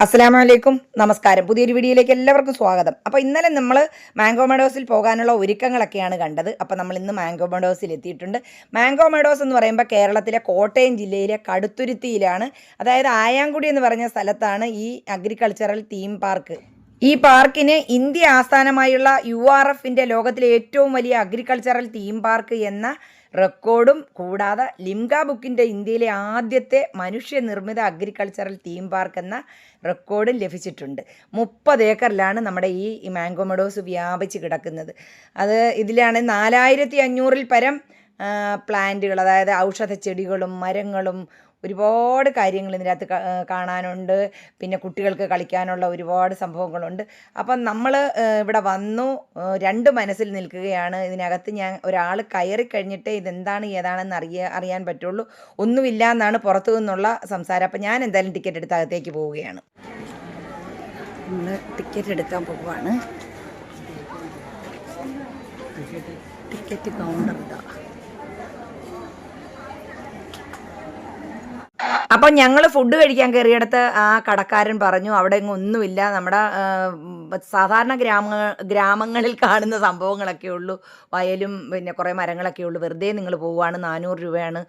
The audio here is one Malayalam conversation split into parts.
അസ്സലാമലൈക്കും, നമസ്കാരം. പുതിയൊരു വീഡിയോയിലേക്ക് എല്ലാവർക്കും സ്വാഗതം. അപ്പോൾ ഇന്നലെ നമ്മൾ മാംഗോ മെഡോസിൽ പോകാനുള്ള ഒരുക്കങ്ങളൊക്കെയാണ് കണ്ടത്. അപ്പോൾ നമ്മൾ ഇന്ന് മാംഗോ മെഡോസിൽ എത്തിയിട്ടുണ്ട്. മാംഗോ മെഡോസ് എന്ന് പറയുമ്പോൾ കേരളത്തിലെ കോട്ടയം ജില്ലയിലെ കടുത്തുരുത്തിയിലാണ്, അതായത് ആയാങ്കുടി എന്ന് പറഞ്ഞ സ്ഥലത്താണ് ഈ അഗ്രികൾച്ചറൽ തീം പാർക്ക്. ഈ പാർക്കിന് ഇന്ത്യ ആസ്ഥാനമായുള്ള URFന്റെ ലോകത്തിലെ ഏറ്റവും വലിയ അഗ്രികൾച്ചറൽ തീം പാർക്ക് എന്ന റെക്കോർഡും കൂടാതെ ലിംഗ ബുക്കിൻ്റെ ഇന്ത്യയിലെ ആദ്യത്തെ മനുഷ്യനിർമ്മിത അഗ്രികൾച്ചറൽ തീം പാർക്ക് എന്ന റെക്കോർഡും ലഭിച്ചിട്ടുണ്ട്. 30 ഏക്കറിലാണ് നമ്മുടെ ഈ മാംഗോ മെഡോസ് വ്യാപിച്ച് കിടക്കുന്നത്. ഇതിലാണ് 4500-ൽ പരം പ്ലാന്റുകൾ, അതായത് ഔഷധ ചെടികളും മരങ്ങളും ഒരുപാട് കാര്യങ്ങൾ ഇതിനകത്ത് കാണാനുണ്ട്. പിന്നെ കുട്ടികൾക്ക് കളിക്കാനുള്ള ഒരുപാട് സംഭവങ്ങളുണ്ട്. അപ്പം നമ്മൾ ഇവിടെ വന്നു രണ്ട് മനസ്സിൽ നിൽക്കുകയാണ്. ഇതിനകത്ത് ഒരാൾ കയറി കഴിഞ്ഞിട്ട് ഇതെന്താണ് ഏതാണെന്ന് അറിയാൻ പറ്റുള്ളൂ. ഒന്നുമില്ല എന്നാണ് പുറത്തു നിന്നുള്ള സംസാരം. അപ്പം ഞാൻ എന്തായാലും ടിക്കറ്റ് എടുത്ത് അകത്തേക്ക് പോവുകയാണ്. നമ്മൾ ടിക്കറ്റ് എടുക്കാൻ പോവുകയാണ്. ടിക്കറ്റ് കൗണ്ടർ ഇതാ. അപ്പം ഞങ്ങൾ ഫുഡ് കഴിക്കാൻ കയറിയിടത്ത് ആ കടക്കാരൻ പറഞ്ഞു അവിടെ എങ്ങും ഒന്നുമില്ല, നമ്മുടെ സാധാരണ ഗ്രാമങ്ങളിൽ കാണുന്ന സംഭവങ്ങളൊക്കെ ഉള്ളൂ, വയലും പിന്നെ കുറേ മരങ്ങളൊക്കെ ഉള്ളൂ, വെറുതെ നിങ്ങൾ പോവുകയാണ്, 400 രൂപയാണ്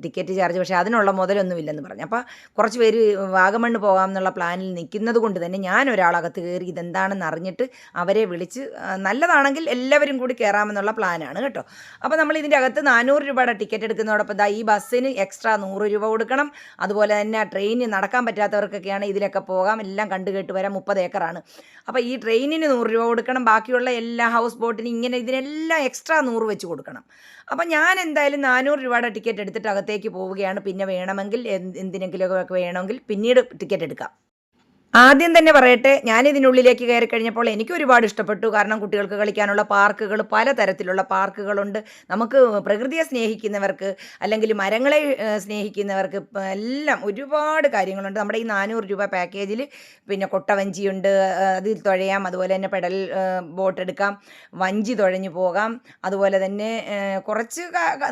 ടിക്കറ്റ് ചാർജ്, പക്ഷേ അതിനുള്ള മുതലൊന്നുമില്ലെന്ന് പറഞ്ഞു. അപ്പോൾ കുറച്ച് പേര് വാഗമണ്ണ് പോകാം എന്നുള്ള പ്ലാനിൽ നിൽക്കുന്നത് കൊണ്ട് തന്നെ ഞാൻ ഒരാളകത്ത് കയറി ഇതെന്താണെന്ന് അറിഞ്ഞിട്ട് അവരെ വിളിച്ച്, നല്ലതാണെങ്കിൽ എല്ലാവരും കൂടി കയറാമെന്നുള്ള പ്ലാനാണ് കേട്ടോ. അപ്പോൾ നമ്മൾ ഇതിൻ്റെ അകത്ത് 400 രൂപയുടെ ടിക്കറ്റ് എടുക്കുന്നതോടൊപ്പം ഈ ബസ്സിന് എക്സ്ട്രാ 100 രൂപ കൊടുക്കണം. അതുപോലെ തന്നെ ട്രെയിനിന് നടക്കാൻ പറ്റാത്തവർക്കൊക്കെയാണ് ഇതിലൊക്കെ പോകാം, എല്ലാം കണ്ടു കേട്ട് വരാം. 30 ഏക്കറാണ്. അപ്പോൾ ഈ ട്രെയിനിന് 100 രൂപ കൊടുക്കണം, ബാക്കിയുള്ള എല്ലാ ഹൗസ് ബോട്ടിന് ഇങ്ങനെ ഇതിനെല്ലാം എക്സ്ട്രാ 100 വെച്ച് കൊടുക്കണം. അപ്പം ഞാൻ എന്തായാലും 400 രൂപയുടെ ടിക്കറ്റ് എടുത്തിട്ട് അകത്തേക്ക് പോവുകയാണ്. പിന്നെ വേണമെങ്കിൽ എന്തിനെങ്കിലുമൊക്കെ വേണമെങ്കിൽ പിന്നീട് ടിക്കറ്റ് എടുക്കാം. ആദ്യം തന്നെ പറയട്ടെ, ഞാനിതിനുള്ളിലേക്ക് കയറി കഴിഞ്ഞപ്പോൾ എനിക്ക് ഒരുപാട് ഇഷ്ടപ്പെട്ടു. കാരണം കുട്ടികൾക്ക് കളിക്കാനുള്ള പാർക്കുകൾ, പലതരത്തിലുള്ള പാർക്കുകളുണ്ട്. നമുക്ക് പ്രകൃതിയെ സ്നേഹിക്കുന്നവർക്ക് അല്ലെങ്കിൽ മരങ്ങളെ സ്നേഹിക്കുന്നവർക്ക് എല്ലാം ഒരുപാട് കാര്യങ്ങളുണ്ട്. നമ്മുടെ ഈ 400 രൂപ പാക്കേജിൽ പിന്നെ കൊട്ടവഞ്ചിയുണ്ട്, അതിൽ തുഴയാം. അതുപോലെ തന്നെ പെഡൽ ബോട്ട് എടുക്കാം, വഞ്ചി തുഴഞ്ഞു പോകാം. അതുപോലെ തന്നെ കുറച്ച്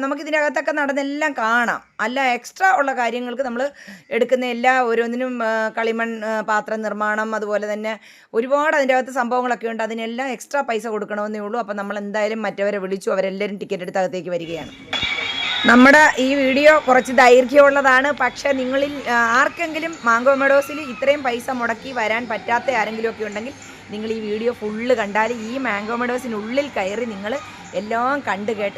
നമുക്കിതിനകത്തൊക്കെ നടന്നെല്ലാം കാണാം. അല്ല എക്സ്ട്രാ ഉള്ള കാര്യങ്ങൾക്ക് നമ്മൾ എടുക്കുന്ന എല്ലാ ഓരോന്നിനും കളിമൺ പാത്രം നിർമ്മാണം, അതുപോലെ തന്നെ ഒരുപാട് അതിൻ്റെ അകത്ത് സംഭവങ്ങളൊക്കെ ഉണ്ട്. അതിനെല്ലാം എക്സ്ട്രാ പൈസ കൊടുക്കണമെന്നേ ഉള്ളൂ. അപ്പം നമ്മൾ എന്തായാലും മറ്റവരെ വിളിച്ചു, അവരെല്ലാവരും ടിക്കറ്റ് എടുത്ത് അകത്തേക്ക് വരികയാണ്. നമ്മുടെ ഈ വീഡിയോ കുറച്ച് ദൈർഘ്യമുള്ളതാണ്. പക്ഷേ നിങ്ങളിൽ ആർക്കെങ്കിലും മാംഗോ മെഡോസിൽ ഇത്രയും പൈസ മുടക്കി വരാൻ പറ്റാത്ത ആരെങ്കിലുമൊക്കെ ഉണ്ടെങ്കിൽ നിങ്ങൾ ഈ വീഡിയോ ഫുള്ള് കണ്ടാൽ ഈ മാംഗോ മെഡോസിനുള്ളിൽ കയറി നിങ്ങൾ എല്ലാം കണ്ടു കേട്ട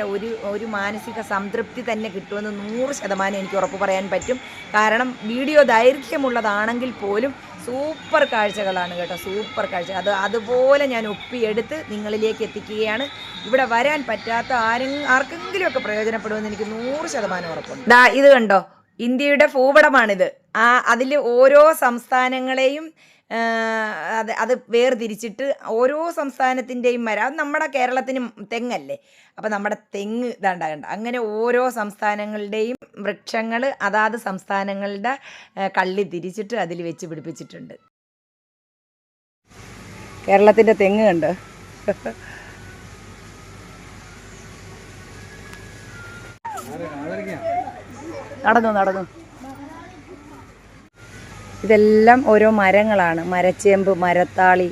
ഒരു മാനസിക സംതൃപ്തി തന്നെ കിട്ടുമെന്ന് 100% എനിക്ക് ഉറപ്പ് പറയാൻ പറ്റും. കാരണം വീഡിയോ ദൈർഘ്യമുള്ളതാണെങ്കിൽ പോലും സൂപ്പർ കാഴ്ചകളാണ് കേട്ടോ, സൂപ്പർ കാഴ്ച. അതുപോലെ ഞാൻ ഒപ്പിയെടുത്ത് നിങ്ങളിലേക്ക് എത്തിക്കുകയാണ്. ഇവിടെ വരാൻ പറ്റാത്ത ആർക്കെങ്കിലുമൊക്കെ പ്രയോജനപ്പെടുമെന്ന് എനിക്ക് 100% ഉറപ്പുണ്ട്. ഇത് കണ്ടോ, ഇന്ത്യയുടെ ഭൂപടമാണിത്. അതിൽ ഓരോ സംസ്ഥാനങ്ങളെയും അത് വേർതിരിച്ചിട്ട് ഓരോ സംസ്ഥാനത്തിൻ്റെയും മരം, അത് നമ്മുടെ കേരളത്തിന് തെങ്ങല്ലേ, അപ്പം നമ്മുടെ തെങ്ങ് ഇതാണ്ടാകണ്ട, അങ്ങനെ ഓരോ സംസ്ഥാനങ്ങളുടെയും വൃക്ഷങ്ങൾ അതാത് സംസ്ഥാനങ്ങളുടെ കള്ളി തിരിച്ചിട്ട് അതിൽ വെച്ച് പിടിപ്പിച്ചിട്ടുണ്ട്. കേരളത്തിൻ്റെ തെങ്ങ് കണ്ടോ. നടന്നു ഇതെല്ലാം ഓരോ മരങ്ങളാണ്. മരച്ചേമ്പ്, മരത്താളി,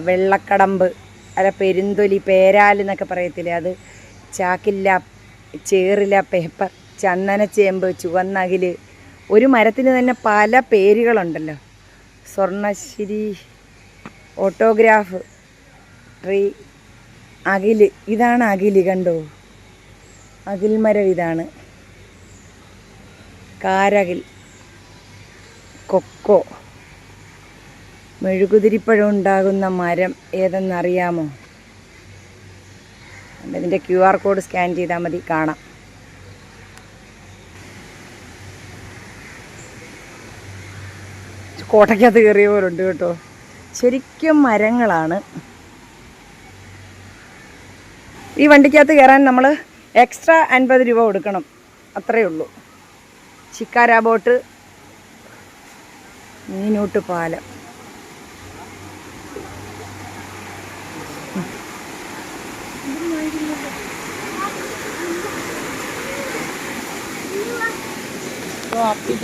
വെള്ളക്കടമ്പ്, പെരുന്തൊലി, പേരാൽ എന്നൊക്കെ പറയത്തില്ലേ, അത്, ചാക്കില്ല, ചേറില, പേപ്പർ, ചന്ദനച്ചേമ്പ്, ചുവന്നകിൽ. ഒരു മരത്തിന് തന്നെ പല പേരുകളുണ്ടല്ലോ. സ്വർണ്ണശ്ശിരി, ഓട്ടോഗ്രാഫ് ട്രീ, അകില്, ഇതാണ് അകില് കണ്ടോ, അകിൽ മരം ഇതാണ്. കാരകിൽ, കൊക്കോ, മെഴുകുതിരിപ്പഴം ഉണ്ടാകുന്ന മരം ഏതെന്നറിയാമോ? ഇതിൻ്റെ QR കോഡ് സ്കാൻ ചെയ്താൽ മതി, കാണാം. കോട്ടയ്ക്കകത്ത് കയറിയ പോലുണ്ട് കേട്ടോ, ശരിക്കും മരങ്ങളാണ്. ഈ വണ്ടിക്കകത്ത് കയറാൻ നമ്മൾ എക്സ്ട്രാ 50 രൂപ കൊടുക്കണം, അത്രയേ ഉള്ളൂ. ശിക്കാര ബോട്ട്, മീനൂട്ട് പാലം. तो आपकी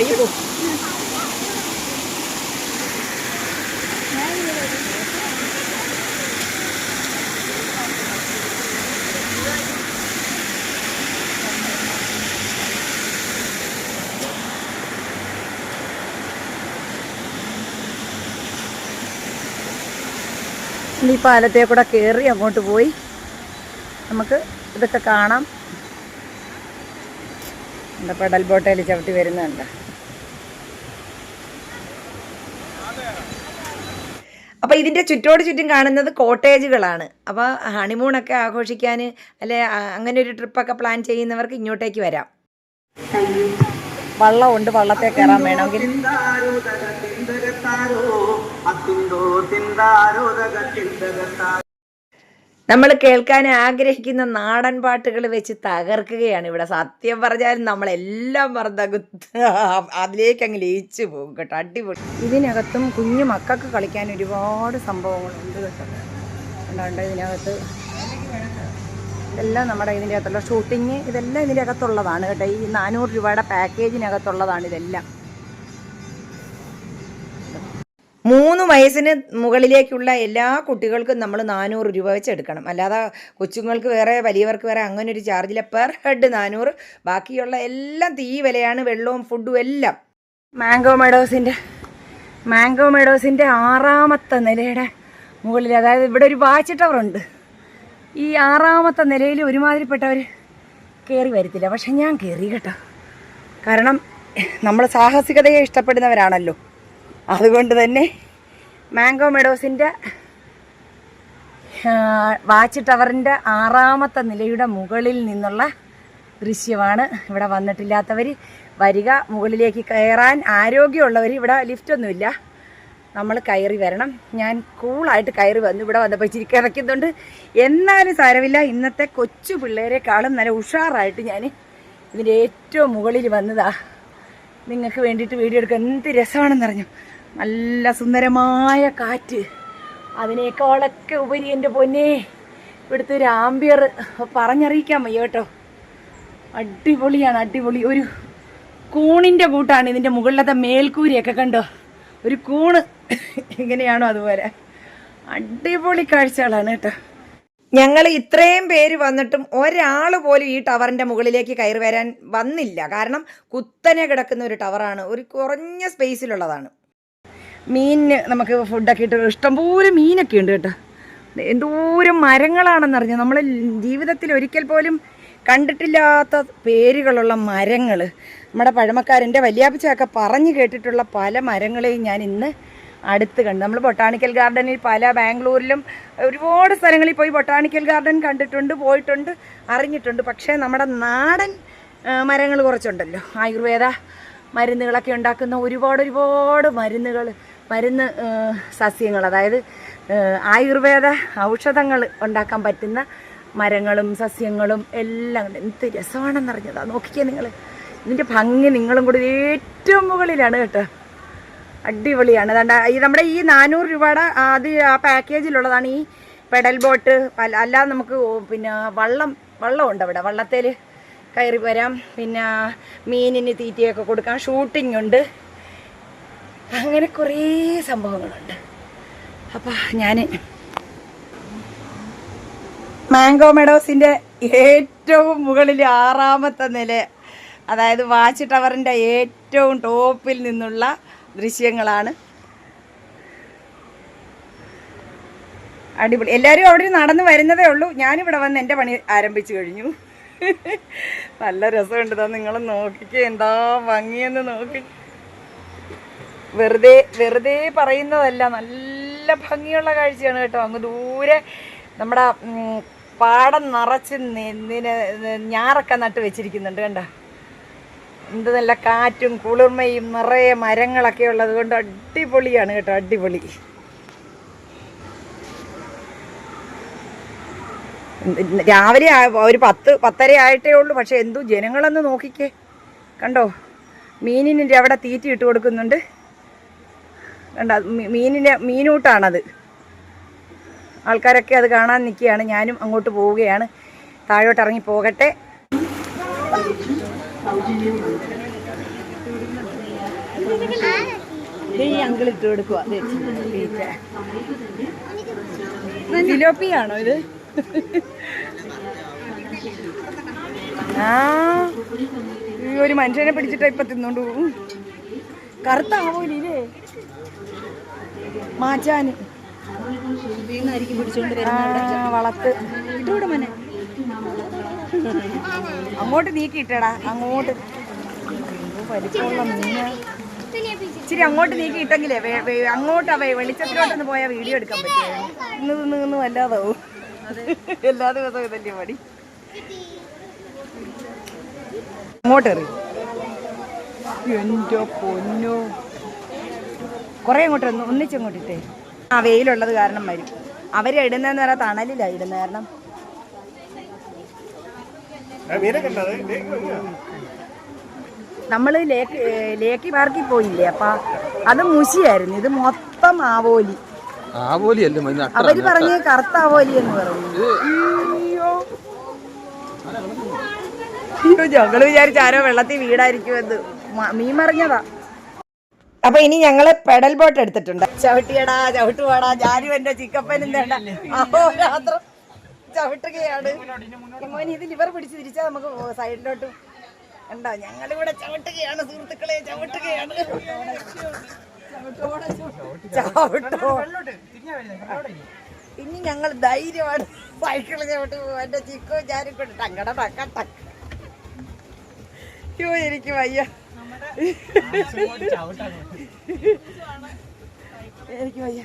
കൈ പോ. ഈ പാലത്തെ കൂടെ കയറി അങ്ങോട്ട് പോയി നമുക്ക് ഇതൊക്കെ കാണാം. എന്താ പെഡൽ ബോട്ടയിൽ ചവിട്ടി വരുന്നുണ്ട്. അപ്പോൾ ഇതിൻ്റെ ചുറ്റോട് ചുറ്റും കാണുന്നത് കോട്ടേജുകളാണ്. അപ്പോൾ ഹണിമൂണൊക്കെ ആഘോഷിക്കാൻ അല്ലെ അങ്ങനെ ഒരു ട്രിപ്പൊക്കെ പ്ലാൻ ചെയ്യുന്നവർക്ക് ഇങ്ങോട്ടേക്ക് വരാം. വള്ളമുണ്ട്, വള്ളത്തെ കയറാൻ വേണമെങ്കിൽ. നമ്മൾ കേൾക്കാൻ ആഗ്രഹിക്കുന്ന നാടൻ പാട്ടുകൾ വെച്ച് തകർക്കുകയാണ് ഇവിടെ. സത്യം പറഞ്ഞാലും നമ്മളെല്ലാം പറഞ്ഞ അതിലേക്ക് അങ്ങ് ലയിച്ചു പോകും കേട്ടോ. അടിപൊളി. ഇതിനകത്തും കുഞ്ഞു മക്കൾക്ക് കളിക്കാൻ ഒരുപാട് സംഭവങ്ങളുണ്ട് കേട്ടോ. ഉണ്ടാണ്ട് ഇതിനകത്ത് ഇതെല്ലാം നമ്മുടെ ഇതിൻ്റെ അകത്തുള്ള ഷൂട്ടിങ് ഇതെല്ലാം ഇതിൻ്റെ അകത്തുള്ളതാണ് കേട്ടോ. ഈ 400 രൂപയുടെ പാക്കേജിനകത്തുള്ളതാണ് ഇതെല്ലാം. 3 വയസ്സിന് മുകളിലേക്കുള്ള എല്ലാ കുട്ടികൾക്കും നമ്മൾ 400 രൂപ വെച്ച് എടുക്കണം. അല്ലാതെ കൊച്ചുങ്ങൾക്ക് വേറെ വലിയവർക്ക് വേറെ അങ്ങനെ ഒരു ചാർജില്ല. Per head 400. ബാക്കിയുള്ള എല്ലാം തീ വിലയാണ്, വെള്ളവും ഫുഡും എല്ലാം. മാംഗോ മെഡോസിൻ്റെ 6ാമത്തെ നിലയുടെ മുകളിൽ, അതായത് ഇവിടെ ഒരു വാച്ച് ടവറുണ്ട്. ഈ 6ാമത്തെ നിലയിൽ ഒരുമാതിരിപ്പെട്ടവർ കയറി വരത്തില്ല. പക്ഷെ ഞാൻ കയറി കേട്ടോ. കാരണം നമ്മൾ സാഹസികതയെ ഇഷ്ടപ്പെടുന്നവരാണല്ലോ. അതുകൊണ്ട് തന്നെ മാംഗോ മെഡോസിൻ്റെ വാച്ച് ടവറിൻ്റെ 6ാമത്തെ നിലയുടെ മുകളിൽ നിന്നുള്ള ദൃശ്യമാണ്. ഇവിടെ വന്നിട്ടില്ലാത്തവർ വരിക. മുകളിലേക്ക് കയറാൻ ആരോഗ്യമുള്ളവർ, ഇവിടെ ലിഫ്റ്റൊന്നുമില്ല, നമ്മൾ കയറി വരണം. ഞാൻ കൂളായിട്ട് കയറി വന്നു. ഇവിടെ വന്നപ്പോൾ ഇച്ചിരി കിടക്കുന്നുണ്ട്. എന്നാലും സാരമില്ല. ഇന്നത്തെ കൊച്ചു പിള്ളേരെക്കാളും നല്ല ഉഷാറായിട്ട് ഞാൻ ഇതിൻ്റെ ഏറ്റവും മുകളിൽ വന്നതാ നിങ്ങൾക്ക് വേണ്ടിയിട്ട് വീഡിയോ എടുക്കുക. എന്ത് രസമാണെന്നറിഞ്ഞു. നല്ല സുന്ദരമായ കാറ്റ്. അതിനേക്കാളൊക്കെ ഉപരി എൻ്റെ പൊന്നേ ഇവിടുത്തെ ഒരു ആംബിയർ പറഞ്ഞറിയിക്കാൻ വയ്യ കേട്ടോ. അടിപൊളിയാണ്, അടിപൊളി. ഒരു കൂണിൻ്റെ കൂട്ടാണ് ഇതിൻ്റെ മുകളിലത്തെ മേൽക്കൂരിയൊക്കെ കണ്ടോ. ഒരു കൂണ് എങ്ങനെയാണോ അതുപോലെ അടിപൊളി കാഴ്ചകളാണ് കേട്ടോ. ഞങ്ങൾ ഇത്രയും പേര് വന്നിട്ടും ഒരാൾ പോലും ഈ ടവറിൻ്റെ മുകളിലേക്ക് കയറി വരാൻ വന്നില്ല. കാരണം കുത്തനെ കിടക്കുന്ന ഒരു ടവറാണ്, ഒരു കുറഞ്ഞ സ്പേസിലുള്ളതാണ്. മീനിന് നമുക്ക് ഫുഡൊക്കെ ഇട്ട് ഇഷ്ടംപോലെ മീനൊക്കെ ഉണ്ട് കേട്ടോ. എന്തോരം മരങ്ങളാണെന്നറിഞ്ഞു. നമ്മൾ ജീവിതത്തിൽ ഒരിക്കൽ പോലും കണ്ടിട്ടില്ലാത്ത പേരുകളുള്ള മരങ്ങൾ. നമ്മുടെ പഴമക്കാരൻ്റെ വല്യാപ്പച്ചയൊക്കെ പറഞ്ഞു കേട്ടിട്ടുള്ള പല മരങ്ങളെയും ഞാൻ ഇന്ന് അടുത്ത് കണ്ടു. നമ്മൾ ബൊട്ടാണിക്കൽ ഗാർഡനിൽ ബാംഗ്ലൂരിലും ഒരുപാട് സ്ഥലങ്ങളിൽ പോയി ബൊട്ടാണിക്കൽ ഗാർഡൻ കണ്ടിട്ടുണ്ട്, പോയിട്ടുണ്ട്, അറിഞ്ഞിട്ടുണ്ട്. പക്ഷേ നമ്മുടെ നാടൻ മരങ്ങൾ കുറച്ചുണ്ടല്ലോ. ആയുർവേദ മരുന്നുകളൊക്കെ ഉണ്ടാക്കുന്ന ഒരുപാട് മരുന്ന് സസ്യങ്ങൾ, അതായത് ആയുർവേദ ഔഷധങ്ങൾ ഉണ്ടാക്കാൻ പറ്റുന്ന മരങ്ങളും സസ്യങ്ങളും എല്ലാം എന്ത് രസമാണെന്നറിഞ്ഞതാ. നോക്കിക്കേ നിങ്ങൾ. ഇതിൻ്റെ ഭംഗി നിങ്ങളും കൂടി ഏറ്റവും മുകളിലാണ് കേട്ടോ. അടിപൊളിയാണ്. ഈ നമ്മുടെ ഈ 400 രൂപയുടെ ആ പാക്കേജിലുള്ളതാണ് ഈ പെഡൽ ബോട്ട്. അല്ലാതെ നമുക്ക് പിന്നെ വള്ളമുണ്ട് അവിടെ. വള്ളത്തിൽ കയറി വരാം. പിന്നെ മീനിന് തീറ്റയൊക്കെ കൊടുക്കാം. ഷൂട്ടിംഗ് ഉണ്ട്. അങ്ങനെ കുറേ സംഭവങ്ങളുണ്ട്. അപ്പോൾ ഞാൻ മാംഗോ മെഡോസിൻ്റെ ഏറ്റവും മുകളിൽ 6ാമത്തെ നില, അതായത് വാച്ച് ടവറിൻ്റെ ഏറ്റവും ടോപ്പിൽ നിന്നുള്ള ദൃശ്യങ്ങളാണ്. അടിപൊളി. എല്ലാവരും അവിടെ നടന്ന് വരുന്നതേ ഉള്ളൂ. ഞാനിവിടെ വന്ന് എൻ്റെ പണി ആരംഭിച്ചു കഴിഞ്ഞു. നല്ല രസമുണ്ട്. നിങ്ങൾ നോക്കിക്കേ, എന്താ ഭംഗിയെന്ന് നോക്കി. വെറുതെ പറയുന്നതല്ല, നല്ല ഭംഗിയുള്ള കാഴ്ചയാണ് കേട്ടോ. അങ്ങ് ദൂരെ നമ്മുടെ പാടം നിറച്ച് ഞാറൊക്കെ നട്ട് വെച്ചിരിക്കുന്നുണ്ട് കണ്ടോ. എന്ത് നല്ല കാറ്റും കുളിർമയും നിറയെ മരങ്ങളൊക്കെ ഉള്ളത് കൊണ്ട് അടിപൊളിയാണ് കേട്ടോ. അടിപൊളി. രാവിലെ ഒരു 10-10:30 ആയിട്ടേ ഉള്ളൂ. പക്ഷെ എന്തോ ജനങ്ങളെന്ന് നോക്കിക്കേ കണ്ടോ. മീനിന് അവിടെ തീറ്റി ഇട്ട് കൊടുക്കുന്നുണ്ട് കണ്ടോ. മീനൂട്ടാണത്. ആൾക്കാരൊക്കെ അത് കാണാൻ നിൽക്കുകയാണ്. ഞാനും അങ്ങോട്ട് പോവുകയാണ്. താഴോട്ട് ഇറങ്ങി പോകട്ടെ. ഈ അങ്കിൾ ഇട്ട് കൊടുക്കുക. ഫിലോപ്പിയാണോ ഇത്? ആ ഒരു മനുഷ്യനെ പിടിച്ചിട്ട് ഇപ്പൊ തിന്നോണ്ട് പോകും. കറുത്താവൂലേ മാച്ചാന് വളത്ത് ഇട്ടുകൂടെ മോനെ. അങ്ങോട്ട് നീക്കിയിട്ടടാ, അങ്ങോട്ട് പരിപ്പുള്ള മീന. ഇച്ചിരി അങ്ങോട്ട് നീക്കിയിട്ടെങ്കിലേ അങ്ങോട്ട് വെളിച്ചത്തിലോട്ടൊന്ന് പോയാൽ വീഡിയോ എടുക്കാൻ പറ്റുമോ? ഇന്ന് വല്ലാതാവും. എല്ലാ ദിവസവും ഇതല്ലേ പണി. അങ്ങോട്ടെറി. എൻ്റെ പൊന്നോ, കുറേ അങ്ങോട്ട് ഒന്നിച്ചങ്ങോട്ടിട്ടേ. ആ വെയിലുള്ളത് കാരണം വരും. അവരിടുന്നതെന്ന് പറയാൻ തണലിലാണ് ഇടുന്നത്. കാരണം നമ്മള് ലേക്ക് പാർക്കിൽ പോയില്ലേ, അപ്പൊ അത് മുശിയായിരുന്നു. ഇത് മൊത്തം ആവോലി. അവര് പറഞ്ഞ് കറുത്ത ആവോലി എന്ന് പറഞ്ഞു. ഞങ്ങള് വിചാരിച്ച ആരോ വെള്ളത്തിൽ വീടായിരിക്കുമെന്ന്. മീൻ മറിഞ്ഞതാ. അപ്പൊ ഇനി ഞങ്ങള് പെഡൽ ബോട്ട് എടുത്തിട്ടുണ്ട്. ചവിട്ടിയടാ ചവിട്ടുപാടാ. ഞാനും എന്റെ ചിക്കപ്പനും തേണ്ട അഹോരാത്രം ചവിട്ടുകയാണ്. ഇത് ലിവർ പിടിച്ച് തിരിച്ചാൽ നമുക്ക് സൈഡിലോട്ട് ഉണ്ടോ. ഞങ്ങളിവിടെ ചവിട്ടുകയാണ് സുഹൃത്തുക്കളെ, ചവിട്ടുകയാണ്. ഇനി ഞങ്ങൾ ധൈര്യമാണ് സൈക്കിള് ചവിട്ട് പോകും. എന്റെ ചിക്കോ ഞാനും കൊണ്ട് ടങ്കട ടക്ക ടക്ക. എനിക്ക് വയ്യ, എനിക്ക് വയ്യ.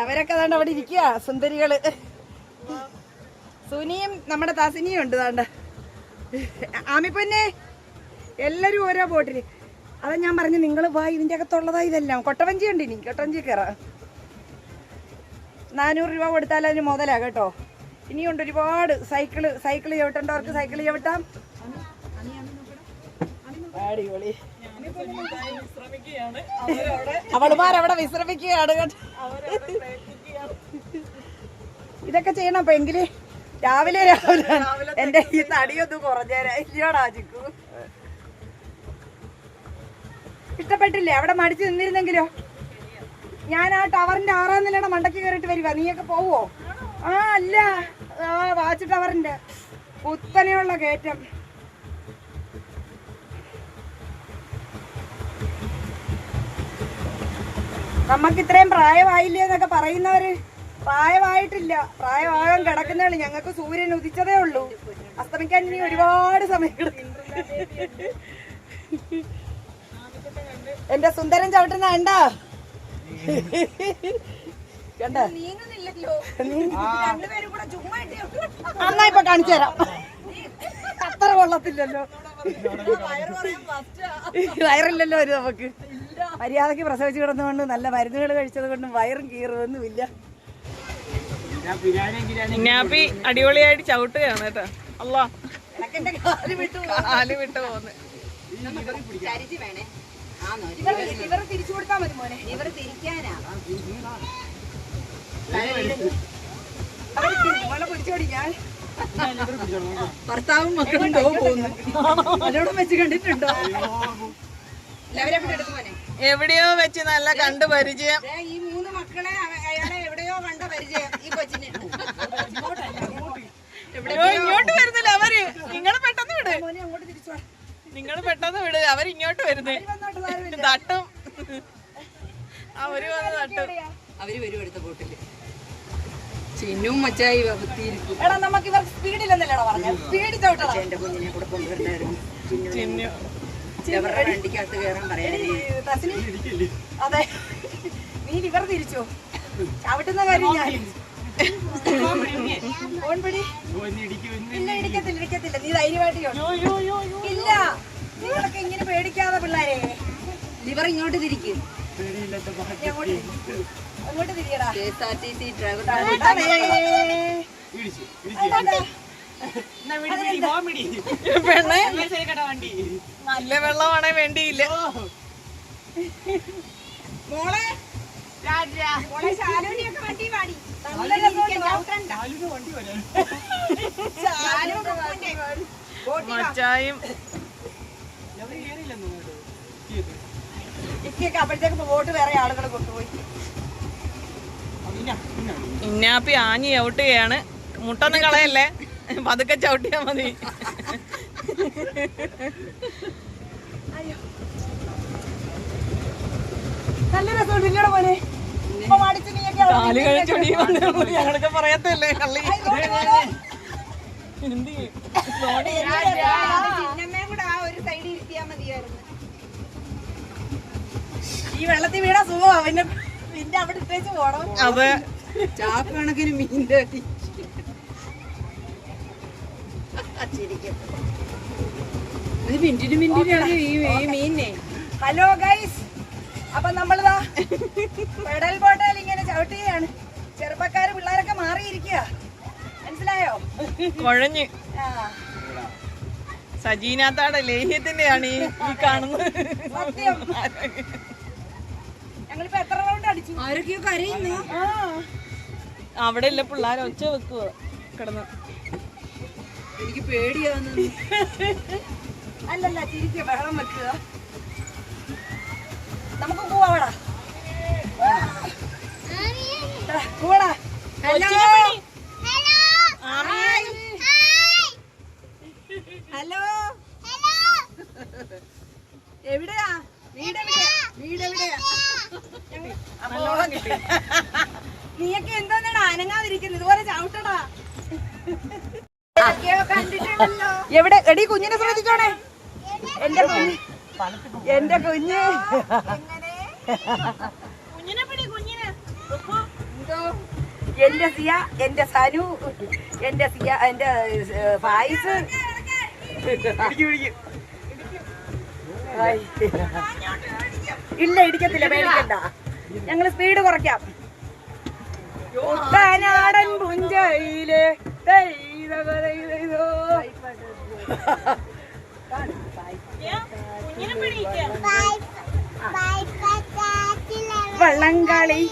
അവരൊക്കെ താണ്ട് അവിടെ ഇരിക്കുക സുന്ദരികള്. സുനിയും നമ്മുടെ തസിനിയും ഉണ്ട് താണ്ട. ആമിപ്പൊന്നെ എല്ലാരും ഓരോ ബോട്ടില്. അതാ ഞാൻ പറഞ്ഞു നിങ്ങൾ വാ, ഇതിന്റെ അകത്തുള്ളതാ ഇതെല്ലാം. കൊട്ടവഞ്ചി ഉണ്ട്, ഇനി കൊട്ടവഞ്ചി കയറാം. 400 രൂപ കൊടുത്താൽ അതിന് മുതലാ കേട്ടോ. ഇനിയുണ്ട് ഒരുപാട്. സൈക്കിള് ചവിട്ടേണ്ടവർക്ക് സൈക്കിള് ചവിട്ടാം. അടിപൊളി. അവളുമാരവിടെ വിശ്രമിക്കുകയാണ് കേട്ടോ. ഇതൊക്കെ ചെയ്യണം. അപ്പൊ എങ്കില് രാവിലെ എന്റെ ഈ തടിയൊന്ന് കുറഞ്ഞേരാ. ഇല്ലയോടാ ചിക്കു? ഇഷ്ടപ്പെട്ടില്ലേ? അവിടെ മടിച്ചു നിന്നിരുന്നെങ്കിലോ? ഞാൻ ആ ടവറിന്റെ 6ാം നിലയുടെ മണ്ടയ്ക്ക് കയറിയിട്ട് വരുക. നീയൊക്കെ പോവോ? ആ അല്ല, വാച്ച് ടവറിന്റെ കുത്തനെയുള്ള കയറ്റം. നമുക്ക് ഇത്രയും പ്രായമായില്ലേ എന്നൊക്കെ പറയുന്നവര് പ്രായമായിട്ടില്ല, പ്രായമാകാൻ കിടക്കുന്നേ. ഞങ്ങൾക്ക് സൂര്യൻ ഉദിച്ചതേ ഉള്ളൂ, അസ്തമിക്കാൻ ഇനി ഒരുപാട് സമയം. എന്റെ സുന്ദരൻ ചവിട്ടുന്ന കണ്ടാ? കണ്ടോ? അന്നാ ഇപ്പൊ കാണിച്ചു തരാം. അത്ര കൊള്ളത്തില്ലല്ലോ, വയറില്ലല്ലോ ഒരു നമുക്ക്. മര്യാദക്ക് പ്രസവിച്ച് കിടന്നുകൊണ്ട് നല്ല മരുന്നുകൾ കഴിച്ചത് കൊണ്ടും വയറും കീറുമൊന്നുമില്ല. അടിപൊളിയായിട്ട് ചവിട്ടുകയാണ് കേട്ടോ. അല്ലാ കാല് വിട്ടു പോകുന്നു. ഇവർ തിരിച്ചു കൊടുക്കാൻ മതി മോനെ. ഇവർ തിരിക്കാനാ പിടിച്ചോടിക്കാൻ. ഭർത്താവും മക്കളും പോകുന്നു. അതോടും വെച്ച് കണ്ടിട്ടുണ്ടോ? എവിടെയോ വെച്ച് നല്ല കണ്ടു പരിചയം. ഈ 3 മക്കളെ അയാളെ എവിടെയോ കണ്ട പരിചയം ഈ കൊച്ചിന്. ഇങ്ങോട്ട് വരുന്നില്ല അവര്. നിങ്ങള് പെട്ടെന്ന് വിട്, നിങ്ങള് പെട്ടെന്ന് വിട്. അവരിങ്ങോട്ട് വരുന്നേ തട്ടും. അവര് വന്ന് തട്ടും. അവര് വരും അടുത്ത ബോട്ടില്. ചിന്നും മച്ചായി എടാ നമുക്ക് ഇവർ സ്പീഡിലെന്നല്ലേടാ പറഞ്ഞ? സ്പീഡ് ചവിട്ടടാ. എന്റെ കുഞ്ഞിനെ കൂടെ കൊണ്ടുവരുന്നായിരുന്നു. വണ്ടിക്കകത്ത് കയറാൻ പറയാ. അതെ, നീ ലിവർ തിരിച്ചോ? ചവിട്ടുന്ന കാര്യം ഞാൻ ഇല്ല, ഇടിക്കത്തില്ല. നീ ധൈര്യമായിട്ട് ഇല്ല. നിങ്ങളൊക്കെ ഇങ്ങനെ പേടിക്കാതെ പിള്ളേരെ. ലിവർ ഇങ്ങോട്ട് തിരിക്കും, അങ്ങോട്ട് തിരിയടാ. KSRTC ഡ്രൈവർ നല്ല വെള്ളമാണേ വേണ്ടിയില്ല. മോളെ ശാലുവിനെയൊക്കെ വണ്ടി പാടി. മച്ചായും പൊക്കിയൊക്കെ അപ്പോഴത്തേക്ക് ബോട്ട് വേറെ ആളുകൾ കൊണ്ടുപോയി. ഇന്നാപ്പി ആഞ്ഞി ചവിട്ടുകയാണ്. മുട്ടൊന്നും കളയല്ലേ, പതുക്കെ ചവിട്ടിയാ മതി. നല്ല രസമുണ്ട് ഇല്ലട പോലെ. കാല് കഴിച്ചൊടി ഞങ്ങളൊക്കെ പറയത്തല്ലേ കള്ളി. ഈ വെള്ളത്തിൽ വീടാ സുഖമാ, പിന്നെ പിന്നെ അവിടെ ഇട്ടേച്ച് പോണം. അതെ, ചാക്ക് കണക്കിന് മീനിന്റെ മിന്റിന് മിന്റിനാണ് ഈ മീനെ. ഹലോ ഗൈസ്, അപ്പൊ നമ്മളിതാ പെഡൽ ബോട്ടിൽ ഇങ്ങനെ ചവിട്ടുകയാണ്. ചെറുപ്പക്കാര് പിള്ളേരൊക്കെ മാറിയിരിക്കുക, മനസ്സിലായോ? കുഴഞ്ഞ് സജീനാത്താടെ ലേഹ്യത്തിന്റെയാണ് ഈ കാണുന്നത്. സത്യം. ഞങ്ങളിപ്പോ എത്ര റൗണ്ട് അടിച്ചു? ആരൊക്കെയോ കരയുന്നു. അവിടെ ഇല്ല, പിള്ളേർ ഒച്ച വെക്കുക കിടന്ന്. എനിക്ക് പേടിയാവുന്നു. അല്ലല്ല, ചിരിക്കുക, ബഹളം വെക്കുക. നമുക്ക് പോവാടാ. പോടാ. ഹലോ ഹലോ, എവിടെയാ വീടെവിടെയാ? നീയൊക്കെ എന്താ അനങ്ങാതിരിക്കുന്നത്? ഇതുപോലെ ചവിട്ടടാ. എവിടെ എടി? കുഞ്ഞിനെ ശ്രദ്ധിച്ചോണേ. എന്റെ കുഞ്ഞ് എന്റെ സിയ, എന്റെ സനു, എന്റെ സിയ, എന്റെ ഫായിസ്. ഇല്ല, ഇടിക്കത്തില്ല, പേടിക്കണ്ട. ഞങ്ങള് സ്പീഡ് കുറയ്ക്കാം. നാടൻ പുഞ്ചയിലെ വള്ളംകളി,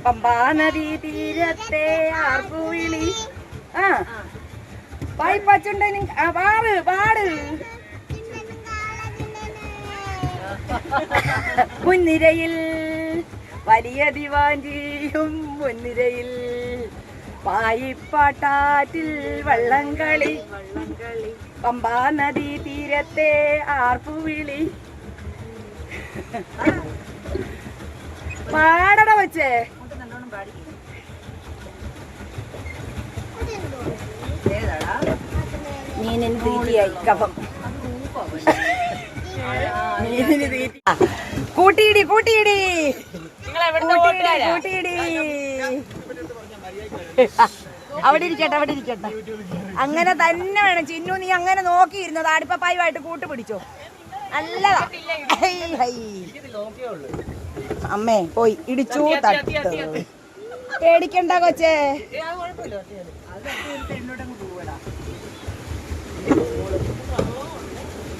പമ്പാ നദി തീരത്തെ ആർപ്പുവിളി. വായ്പച്ചുണ്ടനും പാട് പാട്. മുൻനിരയിൽ വലിയ ദിവാഞ്ചിയും മുൻനിരയിൽ പായിപ്പാട്ടാറ്റിൽ വള്ളംകളി, പമ്പാ നദി തീരത്തെ ആർപ്പുവിളി. പാടട വെച്ചേ. മീനിന് തീറ്റിയായി കഫം. മീനിന് തീറ്റി. കൂട്ടിയിടി കൂട്ടിയിടി കൂട്ടിയിടി. അവിടെ ഇരിക്കട്ടെ, അവിടെ ഇരിക്കട്ടെ. അങ്ങനെ തന്നെ വേണം ചിന്നു. നീ അങ്ങനെ നോക്കിയിരുന്നത് ആടിപ്പായുമായിട്ട് കൂട്ടുപിടിച്ചോ. നല്ലതാ. അമ്മേ പോയി ഇടിച്ചു തട്ട്. പേടിക്കണ്ട കൊച്ചേ.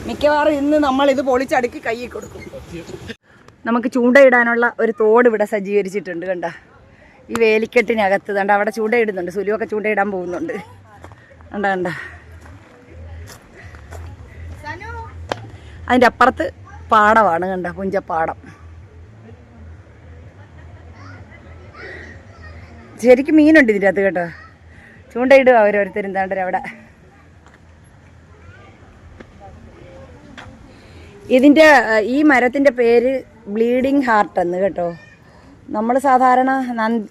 മിക്കവാറും ഇന്ന് നമ്മൾ ഇത് പൊളിച്ചടുക്കി കയ്യിൽ കൊടുക്കും. നമുക്ക് ചൂണ്ടയിടാനുള്ള ഒരു തോട് ഇവിടെ സജ്ജീകരിച്ചിട്ടുണ്ട്. കണ്ട ഈ വേലിക്കെട്ടിനകത്ത് കണ്ട അവിടെ ചൂണ്ടയിടുന്നുണ്ട്. സുലുവൊക്കെ ചൂണ്ടയിടാൻ പോകുന്നുണ്ട്. കണ്ട കണ്ട അതിൻ്റെ അപ്പുറത്ത് പാടമാണ്. കണ്ട പുഞ്ചപ്പാടം. ശരിക്കും മീനുണ്ട് ഇതിൻ്റെ അകത്ത് കേട്ടോ. ചൂണ്ടയിടുക ഓരോരുത്തരും താണ്ടര അവിടെ. ഇതിൻ്റെ ഈ മരത്തിൻ്റെ പേര് ബ്ലീഡിങ് ഹാർട്ട് എന്ന് കേട്ടോ. നമ്മൾ സാധാരണ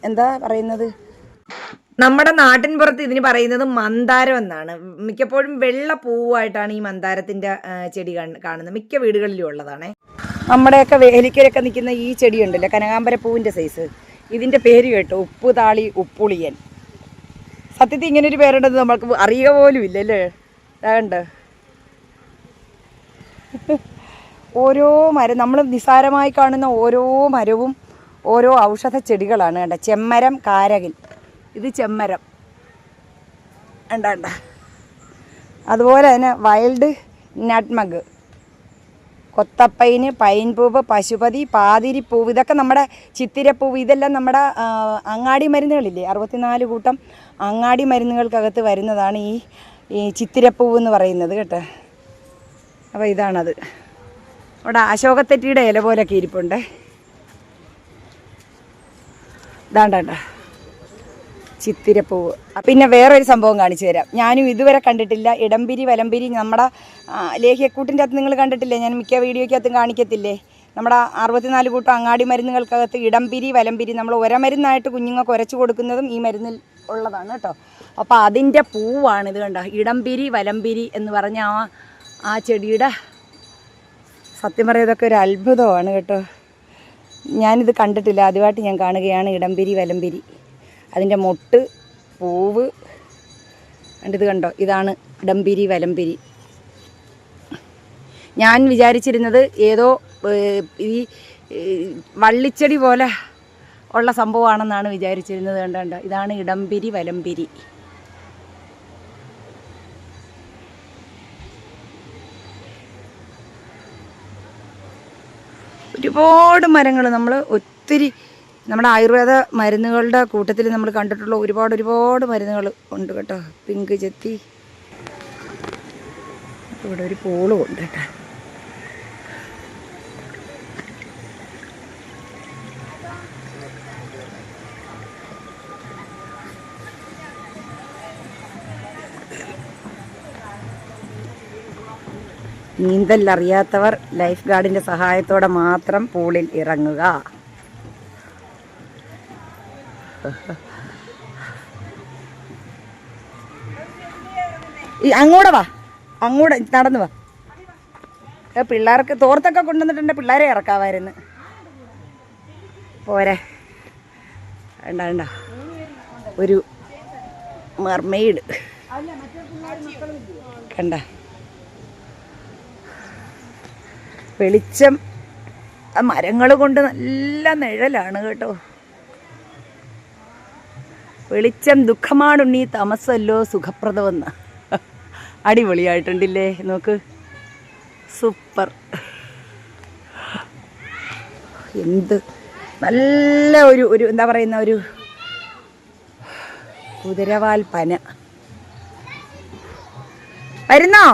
എന്താ പറയുന്നത്, നമ്മുടെ നാട്ടിൻ പുറത്ത് ഇതിന് പറയുന്നത് മന്ദാരം എന്നാണ്. മിക്കപ്പോഴും വെള്ള പൂവായിട്ടാണ് ഈ മന്ദാരത്തിൻ്റെ ചെടി കാണുന്നത്. മിക്ക വീടുകളിലും ഉള്ളതാണ്. നമ്മുടെയൊക്കെ വേലിക്കരൊക്കെ നിൽക്കുന്ന ഈ ചെടി ഉണ്ടല്ലോ, കനകാമ്പര പൂവിൻ്റെ സൈസ്. ഇതിൻ്റെ പേര് കേട്ടോ ഉപ്പുതാളി ഉപ്പുളിയൻ. സത്യത്തിൽ ഇങ്ങനൊരു പേരുണ്ടെന്ന് നമ്മൾക്ക് അറിയുക പോലും ഇല്ലല്ലേ. കണ്ടോ ഓരോ മരം, നമ്മൾ നിസ്സാരമായി കാണുന്ന ഓരോ മരവും ഓരോ ഔഷധ ചെടികളാണ്. കണ്ട ചെമ്മരം, കാരകിൽ, ഇത് ചെമ്മരം കണ്ട. അതുപോലെ തന്നെ വൈൽഡ് നട്ട്മഗ്, കൊത്തപ്പൈന്, പൈൻ പൂവ്, പശുപതി, പാതിരിപ്പൂവ്, ഇതൊക്കെ നമ്മുടെ ചിത്തിരപ്പൂവ്. ഇതെല്ലാം നമ്മുടെ അങ്ങാടി മരുന്നുകളില്ലേ, 64 കൂട്ടം അങ്ങാടി മരുന്നുകൾക്കകത്ത് വരുന്നതാണ് ഈ ചിത്തിരപ്പൂവ് എന്ന് പറയുന്നത് കേട്ടോ. അപ്പോൾ ഇതാണത്. അവിടെ അശോകത്തെറ്റിയുടെ ഇല പോലൊക്കെ ഇരിപ്പുണ്ടേ. ഇതാണ്ട ചിത്തിരപ്പൂവ്. പിന്നെ വേറൊരു സംഭവം കാണിച്ചു തരാം. ഞാനും ഇതുവരെ കണ്ടിട്ടില്ല. ഇടംപിരി വലംപിരി നമ്മുടെ ലേഹ്യക്കൂട്ടിൻ്റെ അകത്ത് നിങ്ങൾ കണ്ടിട്ടില്ലേ? ഞാൻ മിക്ക വീഡിയോയ്ക്കകത്തും കാണിക്കത്തില്ലേ? നമ്മുടെ 64 കൂട്ടം അങ്ങാടി മരുന്നുകൾക്കകത്ത് ഇടംപിരി വലംപിരി നമ്മൾ ഒരമരുന്നായിട്ട് കുഞ്ഞുങ്ങൾക്ക് ഉരച്ചു കൊടുക്കുന്നതും ഈ മരുന്നിൽ ഉള്ളതാണ് കേട്ടോ. അപ്പോൾ അതിൻ്റെ പൂവാണിത് കണ്ടോ, ഇടംപിരി വലംപിരി എന്ന് പറഞ്ഞ ആ ചെടിയുടെ. സത്യം പറയാം ഇതൊക്കെ ഒരു അത്ഭുതമാണ് കേട്ടോ. ഞാനിത് കണ്ടിട്ടില്ല, ആദ്യമായിട്ട് ഞാൻ കാണുകയാണ് ഇടംപിരി വലംപിരി. അതിൻ്റെ മൊട്ട്, പൂവ് കണ്ടിത് കണ്ടോ, ഇതാണ് ഇടംപിരി വലംപിരി. ഞാൻ വിചാരിച്ചിരുന്നത് ഏതോ ഈ വള്ളിച്ചെടി പോലെ ഉള്ള സംഭവമാണെന്നാണ് വിചാരിച്ചിരുന്നത്. കണ്ടോ, ഇതാണ് ഇടംപിരി വലംപിരി. ഒരുപാട് മരങ്ങൾ നമ്മൾ ഒത്തിരി നമ്മുടെ ആയുർവേദ മരുന്നുകളുടെ കൂട്ടത്തിൽ നമ്മൾ കണ്ടിട്ടുള്ള ഒരുപാട് മരുന്നുകൾ ഉണ്ട് കേട്ടോ. പിങ്ക് ചെത്തി, ഇവിടെ ഒരു പൂളും ഉണ്ട് കേട്ടോ. നീന്തലറിയാത്തവർ ലൈഫ് ഗാർഡിൻ്റെ സഹായത്തോടെ മാത്രം പൂളിൽ ഇറങ്ങുക. അങ്ങോട്ട് വാ, അങ്ങോട്ട് നടന്നു വാ. പിള്ളേർക്ക് തോർത്തൊക്കെ കൊണ്ടുവന്നിട്ടുണ്ട്, പിള്ളേരെ ഇറക്കാമായിരുന്നു. പോരെ, വേണ്ട ഒരു മർമെയ്ഡ് കണ്ട. വെളിച്ചം മരങ്ങൾ കൊണ്ട് നല്ല നിഴലാണ് കേട്ടോ. വെളിച്ചം ദുഃഖമാണുണ്ണീ തമസല്ലോ സുഖപ്രദമെന്ന്. അടിപൊളിയായിട്ടുണ്ടില്ലേ, നോക്ക്, സൂപ്പർ. എന്ത് നല്ല ഒരു എന്താ പറയുന്ന ഒരു കുതിരവാൽ പന. വരുന്നോ?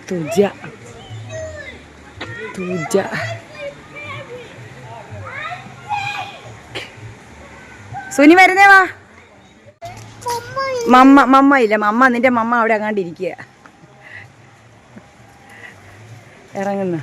തുജ സുനി വരുന്നേ വാ. മമ്മ ഇല്ല, നിന്റെ മമ്മ അവിടെ അങ്ങാണ്ട് ഇരിക്കുക. ഇറങ്ങുന്നു.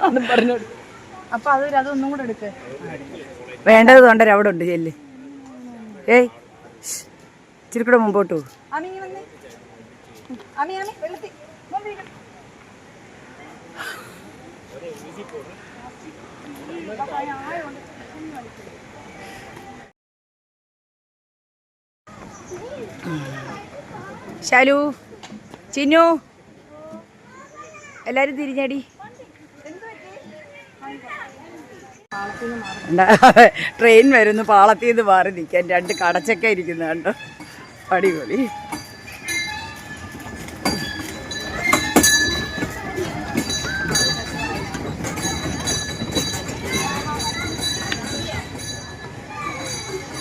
അതും പറഞ്ഞോട്. അപ്പൊ അതൊന്നും കൂടെ എടുക്ക്. വേണ്ടത് തൊണ്ടര അവിടെ ഉണ്ട് ചെല്ല്. ഏയ് ഇച്ചിരി കൂടെ മുമ്പോട്ടു. ശാലു, ചിന്നു, എല്ലാരും തിരിഞ്ഞടി. ട്രെയിൻ വരുന്നു, പാളത്തിൽ നിന്ന് മാറി നിൽക്കാൻ 2 കടച്ചക്ക ഇരിക്കുന്ന കണ്ടോ, അടിപൊളി.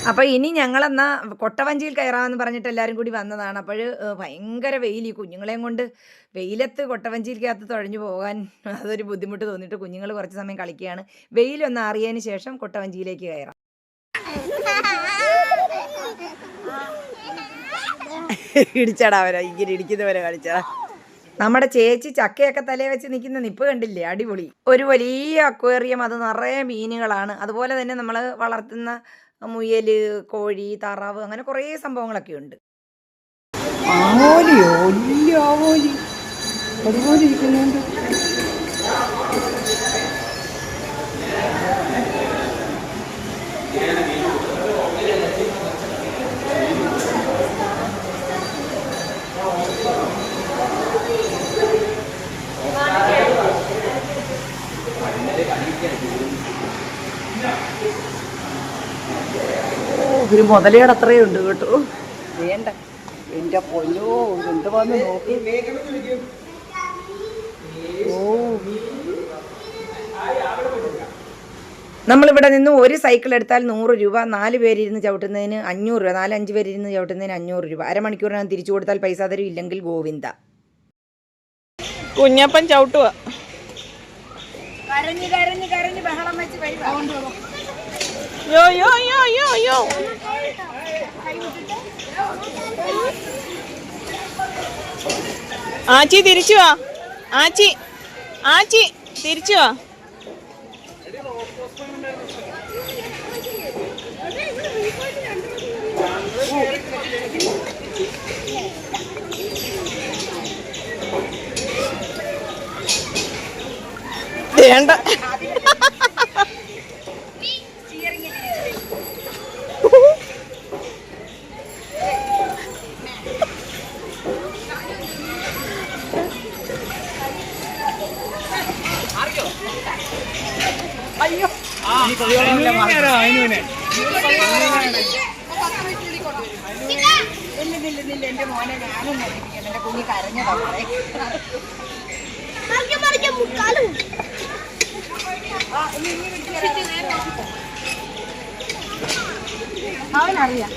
അപ്പോൾ ഇനി ഞങ്ങളെന്നാ കൊട്ടവഞ്ചിയിൽ കയറാമെന്ന് പറഞ്ഞിട്ട് എല്ലാവരും കൂടി വന്നതാണ്. അപ്പോൾ ഭയങ്കര വെയിൽ, ഈ കുഞ്ഞുങ്ങളെയും കൊണ്ട് വെയിലത്ത് കൊട്ടവഞ്ചിയിൽക്കകത്ത് തുഴഞ്ഞു പോകാൻ അതൊരു ബുദ്ധിമുട്ട് തോന്നിയിട്ട് കുഞ്ഞുങ്ങൾ കുറച്ച് സമയം കളിക്കുകയാണ്. വെയിലൊന്ന് അറിയതിന് ശേഷം കൊട്ടവഞ്ചിയിലേക്ക് കയറാം. ഇടിച്ചടാ അവരാ, ഇങ്ങനെ ഇടിക്കുന്നവരെ കളിച്ചടാ. നമ്മുടെ ചേച്ചി ചക്കയൊക്കെ തലയെ വെച്ച് നിൽക്കുന്ന നിപ്പ് കണ്ടില്ലേ, അടിപൊളി. ഒരു വലിയ അക്വേറിയം, അത് നിറയെ മീനുകളാണ്. അതുപോലെ തന്നെ നമ്മൾ വളർത്തുന്ന മുയൽ, കോഴി, താറാവ്, അങ്ങനെ കുറേ സംഭവങ്ങളൊക്കെ ഉണ്ട്. ആവോലിയോ, വലിയ ആവോലി അതുപോലെ ഇരിക്കുന്നുണ്ട്. ഒരു മുതലയുടെ അത്രയും ഉണ്ട് കേട്ടോ. വേണ്ട, എൻ്റെ എൻ്റെ പൊന്നോ എന്ത് വന്ന് നോക്കി. ഓ നമ്മളിവിടെ നിന്ന് ഒരു സൈക്കിൾ എടുത്താൽ 100 രൂപ, 4 പേരിരുന്ന് ചവിട്ടുന്നതിന് 500 രൂപ, 4-5 പേരിരുന്ന് ചവിട്ടുന്നതിന് 500 രൂപ. അരമണിക്കൂറിനകം തിരിച്ചു കൊടുത്താൽ പൈസ തരും, ഇല്ലെങ്കിൽ ഗോവിന്ദ. കുഞ്ഞപ്പൻ ചവിട്ടുക. കരഞ്ഞ് കരഞ്ഞ് കരഞ്ഞ് ബഹളം വെച്ച് യോ യോ യോ യോ യോ. ആച്ചി തിരിച്ചു വാ. ആച്ചി ആച്ചി തിരിച്ചു വാ. വേണ്ട. അയ്യോ എന്റെ മോനെ ഞാനും എന്റെ കുഞ്ഞി കരഞ്ഞതാ. അവനറിയാം.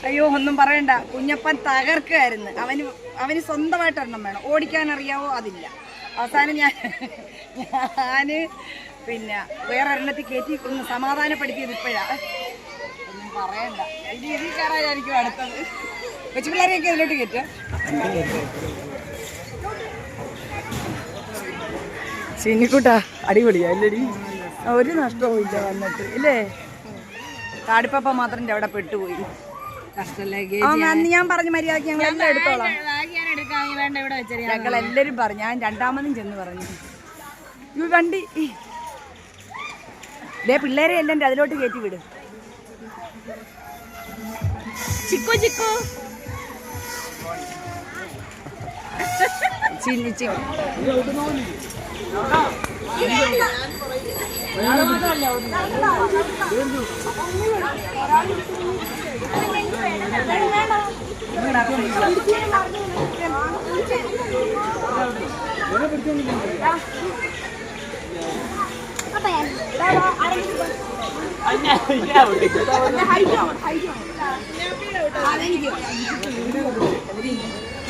അയ്യോ ഒന്നും പറയണ്ട, കുഞ്ഞപ്പൻ തകർക്കായിരുന്നു. അവന് സ്വന്തമായിട്ട് ഒരെണ്ണം വേണം. ഓടിക്കാൻ അറിയാവോ? അതില്ല. അവസാനം ഞാന് പിന്നെ വേറെ ഒരെണ്ണത്തിൽ കയറ്റി ഒന്ന് സമാധാനപ്പെടുത്തിയത് ഇപ്പോഴാ. ഒന്നും പറയണ്ട, ഇതിൽ കയറാനായിരിക്കും അടുത്തത്. കൊച്ചു പിള്ളേരെയൊക്കെ ഇതിലോട്ട് കയറ്റുക. ചിന്നിക്കൂട്ടാ അടിപൊളിയാ അല്ലേടി? ഒരു നഷ്ടവും ഇല്ല വന്നിട്ട് ഇല്ലേ? താടിപ്പപ്പ മാത്രം അവിടെ പെട്ടുപോയി. അന്ന് ഞാൻ പറഞ്ഞ മര്യാദക്ക് ഞങ്ങളെല്ലാം എടുത്തോളാം. ഞങ്ങളെല്ലാരും പറഞ്ഞു. ഞാൻ രണ്ടാമതും ചെന്ന് പറഞ്ഞു വണ്ടി പിള്ളേരെ എല്ലാം അതിലോട്ട് കയറ്റി വിടും. ചിക്കോ ചിക്കോ ചിന്നിച്ചു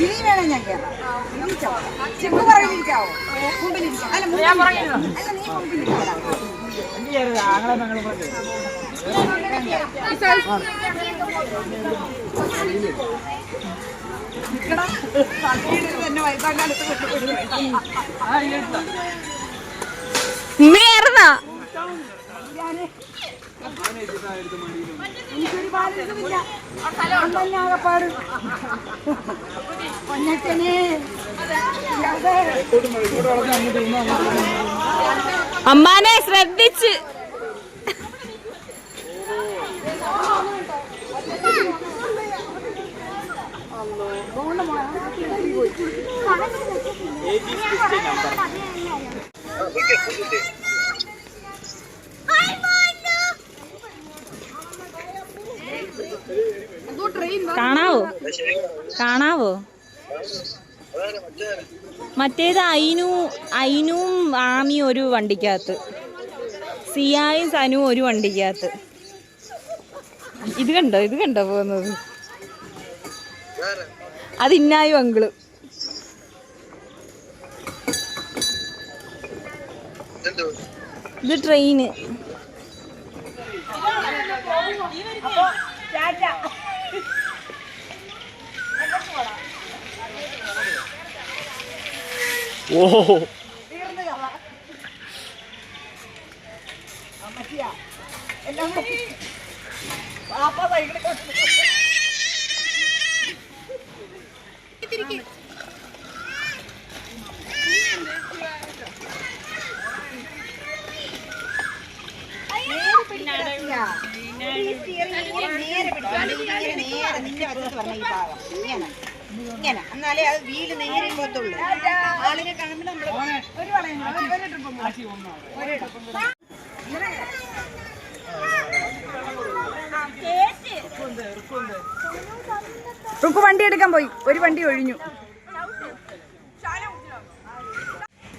ഇനി വേണം ഞാൻ കയറാം. ചിക്കു പറഞ്ഞിരിക്കാവോ? മുമ്പിലിരിക്കാം. അല്ല നീ മുമ്പിലിരിക്കാം. അമ്മാനെ ശ്രദ്ധിച്ച്. കാണാവോ? കാണാവോ? മറ്റേത് അയിനും ആമിയും ഒരു വണ്ടിക്കകത്ത്, സിയായും സനുവും ഒരു വണ്ടിക്കകത്ത്. ഇത് കണ്ടോ പോകുന്നത്? അത് ഇന്നായും അങ്കിള്. ഇത് ട്രെയിന്. ഓ നേരെ ഇങ്ങനെ എന്നാലേ അത് വീല് നേരെ പോകത്തുള്ളൂ. ആളിനെ കാണുമ്പോൾ റുക്കു വണ്ടി എടുക്കാൻ പോയി, ഒരു വണ്ടി ഒഴിഞ്ഞു.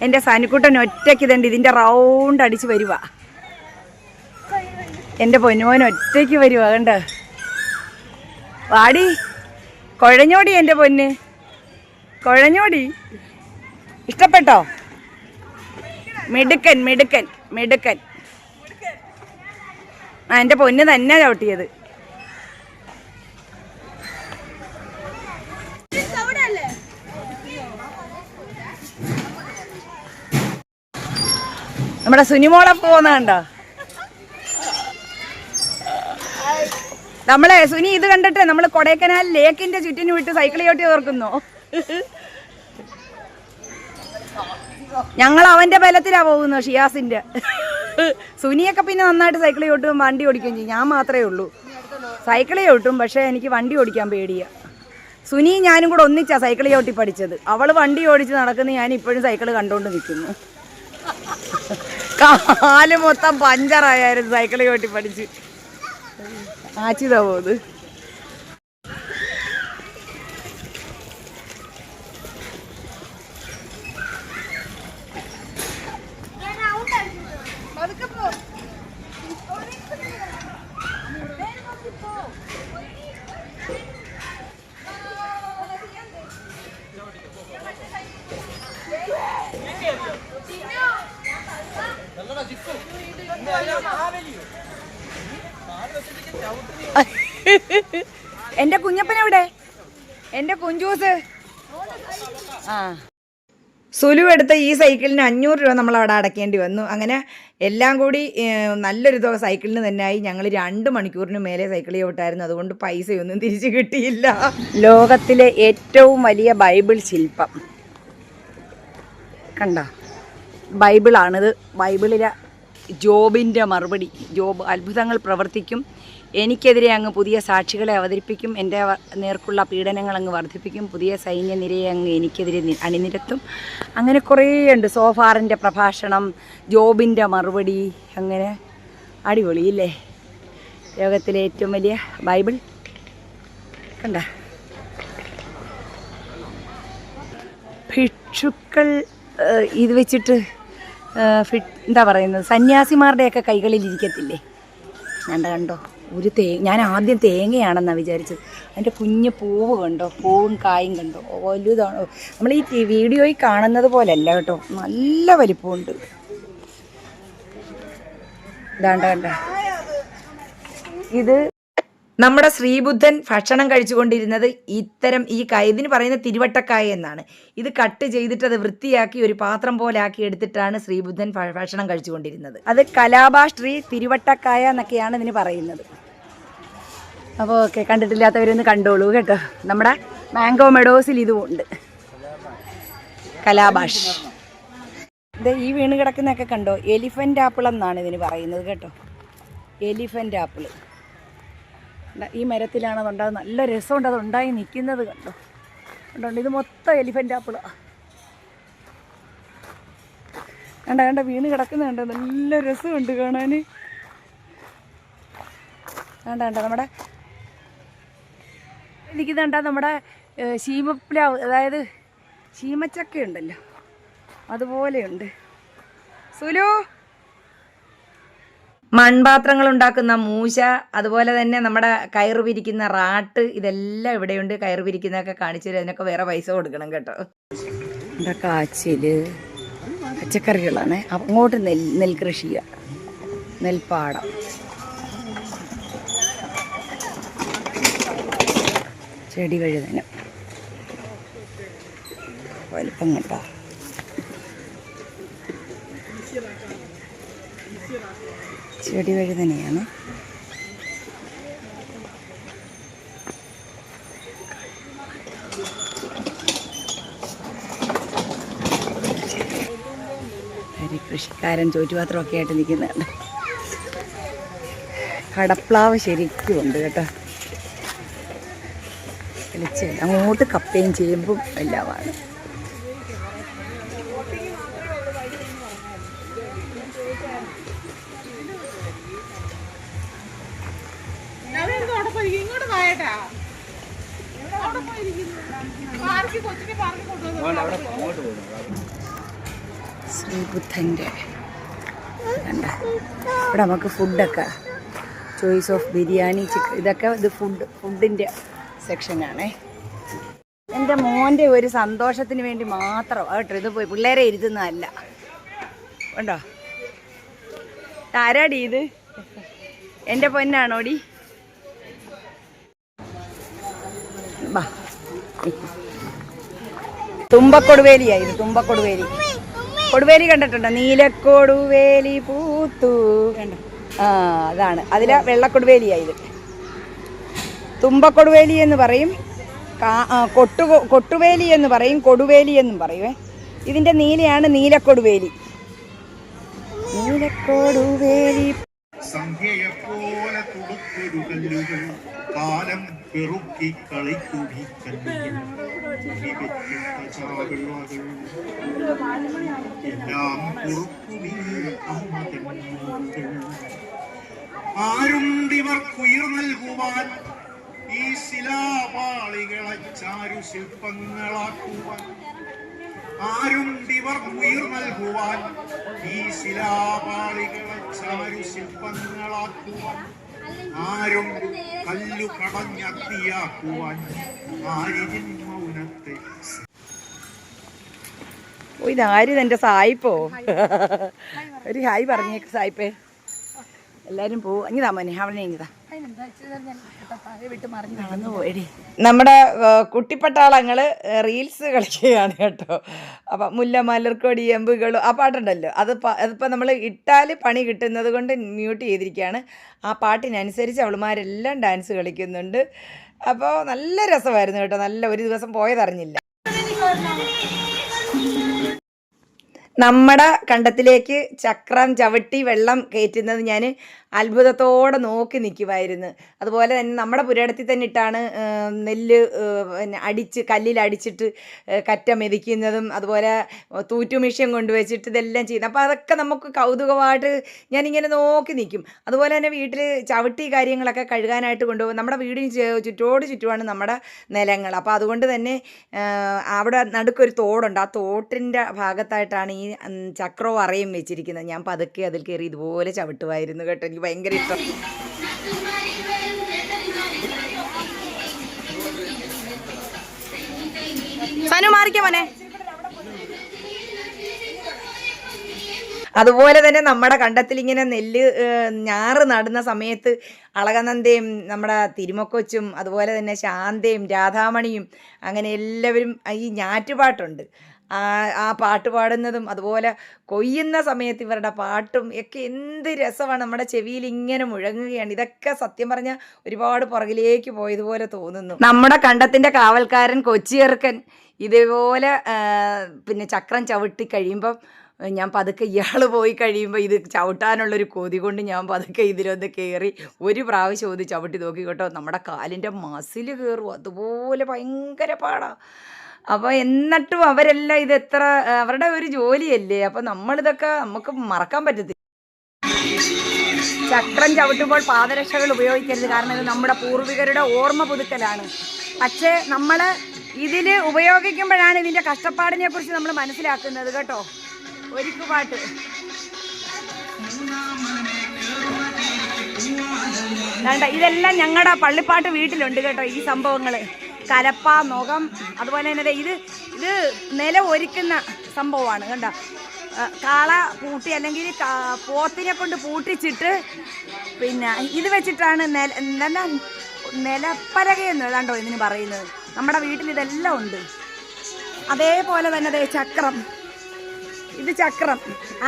എൻ്റെ സാനിക്കുട്ടൻ ഒറ്റയ്ക്ക് ഇതുണ്ട്, ഇതിൻ്റെ റൗണ്ട് അടിച്ച് വരുക. എൻ്റെ പൊന്നുമോൻ ഒറ്റയ്ക്ക് വരുക, കണ്ട വാടി. കുഴഞ്ഞോടി എൻ്റെ പൊന്ന്, കുഴഞ്ഞോടി. ഇഷ്ടപ്പെട്ടോ? മിടുക്കൻ മിടുക്കൻ മിടുക്കൻ. ആ എൻ്റെ പൊന്ന് തന്നെ ചവിട്ടിയത്. നമ്മുടെ സുനിമോളെ പോകുന്ന കണ്ടോ? നമ്മളെ സുനി ഇത് കണ്ടിട്ട് നമ്മൾ കൊടൈക്കനാൽ ലേക്കിന്റെ ചുറ്റിനും വിട്ട് സൈക്കിൾ ചവിട്ടി ഓർക്കുന്നു. ഞങ്ങൾ അവന്റെ ബലത്തിലാ പോകുന്നു, ഷിയാസിന്റെ. സുനിയൊക്കെ പിന്നെ നന്നായിട്ട് സൈക്കിൾ ചവിട്ടും വണ്ടി ഓടിക്കുകയും ചെയ്യും. ഞാൻ മാത്രമേ ഉള്ളൂ സൈക്കിൾ ചവിട്ടും, പക്ഷേ എനിക്ക് വണ്ടി ഓടിക്കാൻ പേടിയാ. സുനി ഞാനും കൂടെ ഒന്നിച്ചാ സൈക്കിൾ ചവിട്ടി പഠിച്ചത്. അവള് വണ്ടി ഓടിച്ച് നടക്കുന്ന ഞാൻ ഇപ്പോഴും സൈക്കിൾ കണ്ടുകൊണ്ട് നിൽക്കുന്നു. കാല് മൊത്തം പഞ്ചറായിരുന്നു സൈക്കിൾ ചവിട്ടി പഠിച്ച്. ആച്ചിതാ പോത്. എന്റെ കുഞ്ഞപ്പനെവിടെ? എന്റെ കുഞ്ചൂസ്. ആ സുലു എടുത്ത ഈ സൈക്കിളിന് 500 രൂപ നമ്മൾ അവിടെ അടയ്ക്കേണ്ടി വന്നു. അങ്ങനെ എല്ലാം കൂടി നല്ലൊരു തുക സൈക്കിളിന് തന്നെയായി. ഞങ്ങൾ 2 മണിക്കൂറിന് മേലെ സൈക്കിൾ ചവിട്ടായിരുന്നു. അതുകൊണ്ട് പൈസയൊന്നും തിരിച്ചു കിട്ടിയില്ല. ലോകത്തിലെ ഏറ്റവും വലിയ ബൈബിൾ ശില്പം കണ്ട, ബൈബിളാണിത്. ബൈബിളിലെ ജോബിൻ്റെ മറുപടി. ജോബ് അത്ഭുതങ്ങൾ പ്രവർത്തിക്കും, എനിക്കെതിരെ അങ്ങ് പുതിയ സാക്ഷികളെ അവതരിപ്പിക്കും, എൻ്റെ നേർക്കുള്ള പീഡനങ്ങൾ അങ്ങ് വർദ്ധിപ്പിക്കും, പുതിയ സൈന്യനിരയെ അങ്ങ് എനിക്കെതിരെ അണിനിരത്തും. അങ്ങനെ കുറേ ഉണ്ട്. സോഫാറിൻ്റെ പ്രഭാഷണം, ജോബിൻ്റെ മറുപടി, അങ്ങനെ അടിപൊളിയില്ലേ? ലോകത്തിലെ ഏറ്റവും വലിയ ബൈബിൾ കണ്ട. ഭിക്ഷുക്കൾ ഇത് വെച്ചിട്ട് എന്താ പറയുന്നത്, സന്യാസിമാരുടെയൊക്കെ കൈകളിൽ ഇരിക്കത്തില്ലേ? കണ്ടോ ഒരു ഞാൻ ആദ്യം തേങ്ങയാണെന്നാണ് വിചാരിച്ചത്. അതിൻ്റെ കുഞ്ഞ് പൂവ് കണ്ടോ, പൂവും കായും കണ്ടോ, വലുതാണോ? നമ്മൾ ഈ വീഡിയോയിൽ കാണുന്നത് പോലെയല്ല കേട്ടോ, നല്ല വലിപ്പമുണ്ട്. ഇതാണ്ട കണ്ട. ഇത് നമ്മുടെ ശ്രീബുദ്ധൻ ഭക്ഷണം കഴിച്ചുകൊണ്ടിരുന്നത് ഇത്തരം ഇതിന് പറയുന്നത് തിരുവട്ടക്കായ എന്നാണ്. ഇത് കട്ട് ചെയ്തിട്ട് അത് വൃത്തിയാക്കി ഒരു പാത്രം പോലെ ആക്കി എടുത്തിട്ടാണ് ശ്രീബുദ്ധൻ ഭക്ഷണം കഴിച്ചുകൊണ്ടിരുന്നത്. അത് കലാബാഷ് ട്രീ തിരുവട്ടക്കായ എന്നൊക്കെയാണ് ഇതിന് പറയുന്നത്. അപ്പോൾ ഓക്കെ, കണ്ടിട്ടില്ലാത്തവരൊന്ന് കണ്ടോളൂ കേട്ടോ. നമ്മുടെ മാംഗോ മെഡോസിൽ ഇതും ഉണ്ട്, കലാബാഷ്. ഇത് ഈ വീണ് കിടക്കുന്നതൊക്കെ കണ്ടോ, എലിഫൻ്റ് ആപ്പിൾ എന്നാണ് ഇതിന് പറയുന്നത് കേട്ടോ. എലിഫൻ്റ് ആപ്പിൾ ഈ മരത്തിലാണ് അതുണ്ടാകുന്നത്. നല്ല രസമുണ്ട് അത് ഉണ്ടായി നിൽക്കുന്നത് കണ്ടോ. കണ്ടോ, ഇത് മൊത്തം എലിഫൻ്റ് ആപ്പിളാണ്. കണ്ട വീണ് കിടക്കുന്നുണ്ട്, നല്ല രസമുണ്ട് കാണാൻ. കണ്ട നമ്മുടെ ഇരിക്കുന്നുണ്ട നമ്മുടെ ശീമപ്ലാവ്, അതായത് ശീമച്ചക്ക ഉണ്ടല്ലോ, അതുപോലെയുണ്ട്. സുലു മൺപാത്രങ്ങൾ ഉണ്ടാക്കുന്ന മൂശ, അതുപോലെ തന്നെ നമ്മുടെ കയറ് പിരിക്കുന്ന റാട്ട്, ഇതെല്ലാം ഇവിടെയുണ്ട്. കയറ് പിരിക്കുന്നതൊക്കെ കാണിച്ചു തരും. അതിനൊക്കെ വേറെ പൈസ കൊടുക്കണം കേട്ടോ. ഇവിടെ കാച്ചില് പച്ചക്കറികളാണ്. അങ്ങോട്ട് നെൽകൃഷിയാണ്, നെൽപ്പാടം. ചെടി വഴുതന വലിപ്പം കേട്ടോ. ചെടി വഴുതനയാണ്. കൃഷിക്കാരൻ ചോറ്റുപാത്രമൊക്കെ ആയിട്ട് നിൽക്കുന്നുണ്ട്. കടപ്ലാവ് ശരിക്കും ഉണ്ട് കേട്ടോ. വെളിച്ചമില്ല. അങ്ങോട്ട് കപ്പയും ചേമ്പും എല്ലാമാണ്. ശ്രീബുദ്ധൻ്റെ കണ്ട ഇവിടെ നമുക്ക് ഫുഡൊക്കെ ചോയ്സ് ഓഫ് ബിരിയാണി, ചിക്കൻ, ഇതൊക്കെ ഇത് ഫുഡിൻ്റെ സെക്ഷനാണേ. എൻ്റെ മോൻ്റെ ഒരു സന്തോഷത്തിന് വേണ്ടി മാത്രം കേട്ടോ ഇത് പോയി പിള്ളേരെ ഇരുത്തുന്നതല്ല. ഉണ്ടോ ആരാടി ഇത്? എൻ്റെ പൊന്നാണോടി? ബാ തുമ്പക്കൊടുവേലിയായി ഇത്. തുമ്പക്കൊടുവേലി, കൊടുവേലി കണ്ടിട്ടുണ്ടോ? നീലക്കൊടുവേലി പൂത്തു കണ്ടോ? ആ അതാണ്, അതിലെ വെള്ളക്കൊടുവേലിയായത്. തുമ്പക്കൊടുവേലി എന്ന് പറയും, കൊട്ടുവേലി എന്ന് പറയും, കൊടുവേലി എന്നും പറയുവേ. ഇതിൻ്റെ നീലയാണ് നീലക്കൊടുവേലി. നീലക്കൊടുവേലി സന്ധ്യയെപ്പോലെ തുടുത്തൊരു കല്ലുകൾ കാലം പെറുക്കി കളിക്കുടി എല്ലാം പൊറുക്കുമീ ആരുണ്ടിവർക്കുയിർ നൽകുവാൻ ഈ ശിലാപാളികളെ ചാരു ശില്പങ്ങളാക്കുവാൻ. ആരുണ്ടിവർക്കുയിർ നൽകുവാൻ ഈ ശിലാപാളികളെ ചാരു ശില്പങ്ങളാക്കുവാൻ. ആരും കല്ലു കടഞ്ഞത്തിയാക്കുവാൻ ആരിൻ മൗനത്തെ. ഓ ഇതാര്? എൻ്റെ സായിപ്പോ? ഒരു ഹായ് പറഞ്ഞേക്ക് സായിപ്പേ. എല്ലാവരും പോവും. അഞ്ഞിതാ മോനെ, അവനെ ഇഞ്ഞിതാ. നമ്മുടെ കുട്ടിപ്പട്ടാളങ്ങൾ റീൽസ് കളിക്കുകയാണ് കേട്ടോ. അപ്പം മുല്ല മലർക്കൊടി എമ്പുകളും ആ പാട്ടുണ്ടല്ലോ, അതിപ്പോൾ നമ്മൾ ഇട്ടാൽ പണി കിട്ടുന്നത് കൊണ്ട് മ്യൂട്ട് ചെയ്തിരിക്കുകയാണ്. ആ പാട്ടിനനുസരിച്ച് അവളുമാരെല്ലാം ഡാൻസ് കളിക്കുന്നുണ്ട്. അപ്പോൾ നല്ല രസമായിരുന്നു കേട്ടോ. നല്ല ഒരു ദിവസം പോയതറിഞ്ഞില്ല. നമ്മുടെ കണ്ടത്തിലേക്ക് ചക്രം ചവിട്ടി വെള്ളം കയറ്റുന്നത് ഞാൻ അത്ഭുതത്തോടെ നോക്കി നിൽക്കുമായിരുന്നു. അതുപോലെ തന്നെ നമ്മുടെ പുരയിടത്തിൽ തന്നെ ഇട്ടാണ് നെല്ല് പിന്നെ കല്ലിലടിച്ചിട്ട് കറ്റ മെതിക്കുന്നതും, അതുപോലെ തൂറ്റുമിഷ്യൻ കൊണ്ടുവച്ചിട്ട് ഇതെല്ലാം ചെയ്യുന്നത്. അപ്പോൾ അതൊക്കെ നമുക്ക് കൗതുകമായിട്ട് ഞാനിങ്ങനെ നോക്കി നിൽക്കും. അതുപോലെ തന്നെ വീട്ടിൽ ചവിട്ടി കാര്യങ്ങളൊക്കെ കഴുകാനായിട്ട് കൊണ്ടുപോകും. നമ്മുടെ വീടിന് ചുറ്റുമാണ് നമ്മുടെ നിലങ്ങൾ. അപ്പോൾ അതുകൊണ്ട് തന്നെ അവിടെ നടുക്കൊരു തോടുണ്ട്. ആ തോട്ടിൻ്റെ ഭാഗത്തായിട്ടാണ് ഈ ചക്രവും അറയും വെച്ചിരിക്കുന്നത്. ഞാൻ പതുക്കെ അതിൽ കയറി ഇതുപോലെ ചവിട്ടുമായിരുന്നു കേട്ടോ. എനിക്ക് ഭയങ്കര ഇഷ്ടം. സനു മാറിക്കോ മോനെ. അതുപോലെ തന്നെ നമ്മുടെ കണ്ടത്തിൽ ഇങ്ങനെ നെല്ല് ഞാറ് നടുന്ന സമയത്ത് അളകനന്ദയും നമ്മുടെ തിരുമക്കൊച്ചും അതുപോലെ തന്നെ ശാന്തയും രാധാമണിയും അങ്ങനെ എല്ലാവരും ഈ ഞാറ്റുപാട്ടുണ്ട്. ആ പാട്ട് പാടുന്നതും അതുപോലെ കൊയ്യുന്ന സമയത്ത് ഇവരുടെ പാട്ടും ഒക്കെ എന്ത് രസമാണ്. നമ്മുടെ ചെവിയിൽ ഇങ്ങനെ മുഴങ്ങുകയാണ്. ഇതൊക്കെ സത്യം പറഞ്ഞാൽ ഒരുപാട് പുറകിലേക്ക് പോയതുപോലെ തോന്നുന്നു. നമ്മുടെ കണ്ടത്തിൻ്റെ കാവൽക്കാരൻ കൊച്ചിയെറുക്കൻ ഇതേപോലെ പിന്നെ ചക്രം ചവിട്ടി കഴിയുമ്പം ഞാൻ പതുക്കെ ഇയാൾ പോയി കഴിയുമ്പോൾ ഇത് ചവിട്ടാനുള്ളൊരു കൊതി കൊണ്ട് ഞാൻ പതുക്കെ ഇതിലൊന്ന് കയറി ഒരു പ്രാവശ്യം ഒന്ന് ചവിട്ടി നോക്കി കേട്ടോ. നമ്മുടെ കാലിൻ്റെ മസിൽ കയറും, അതുപോലെ ഭയങ്കര പാടാണ്. അപ്പോൾ എന്നിട്ടും അവരെല്ലാം ഇത് എത്ര അവരുടെ ഒരു ജോലിയല്ലേ. അപ്പോൾ നമ്മളിതൊക്കെ നമുക്ക് മറക്കാൻ പറ്റത്തില്ല. ചക്രം ചവിട്ടുമ്പോൾ പാദരക്ഷകൾ ഉപയോഗിക്കരുത്, കാരണം ഇത് നമ്മുടെ പൂർവികരുടെ ഓർമ്മ പുതുക്കലാണ്. പക്ഷേ നമ്മൾ ഇതിൽ ഉപയോഗിക്കുമ്പോഴാണ് ഇതിൻ്റെ കഷ്ടപ്പാടിനെ കുറിച്ച് നമ്മൾ മനസ്സിലാക്കുന്നത് കേട്ടോ. ഒരുക്കു പാട്ട് വേണ്ട, ഇതെല്ലാം ഞങ്ങളുടെ പള്ളിപ്പാട്ട് വീട്ടിലുണ്ട് കേട്ടോ. ഈ സംഭവങ്ങൾ കലപ്പ, മുഖം, അതുപോലെ തന്നെ ഇത് നില ഒരുക്കുന്ന സംഭവമാണ് കണ്ടോ. കാള പൂട്ടി അല്ലെങ്കിൽ പോത്തിനെ കൊണ്ട് പൂട്ടിച്ചിട്ട് പിന്നെ ഇത് വെച്ചിട്ടാണ് നിലപ്പലകയെന്ന് ഏതാണ്ടോ ഇതിന് പറയുന്നത്. നമ്മുടെ വീട്ടിൽ ഇതെല്ലാം ഉണ്ട്. അതേപോലെ തന്നെ ചക്രം, ഇത് ചക്രം,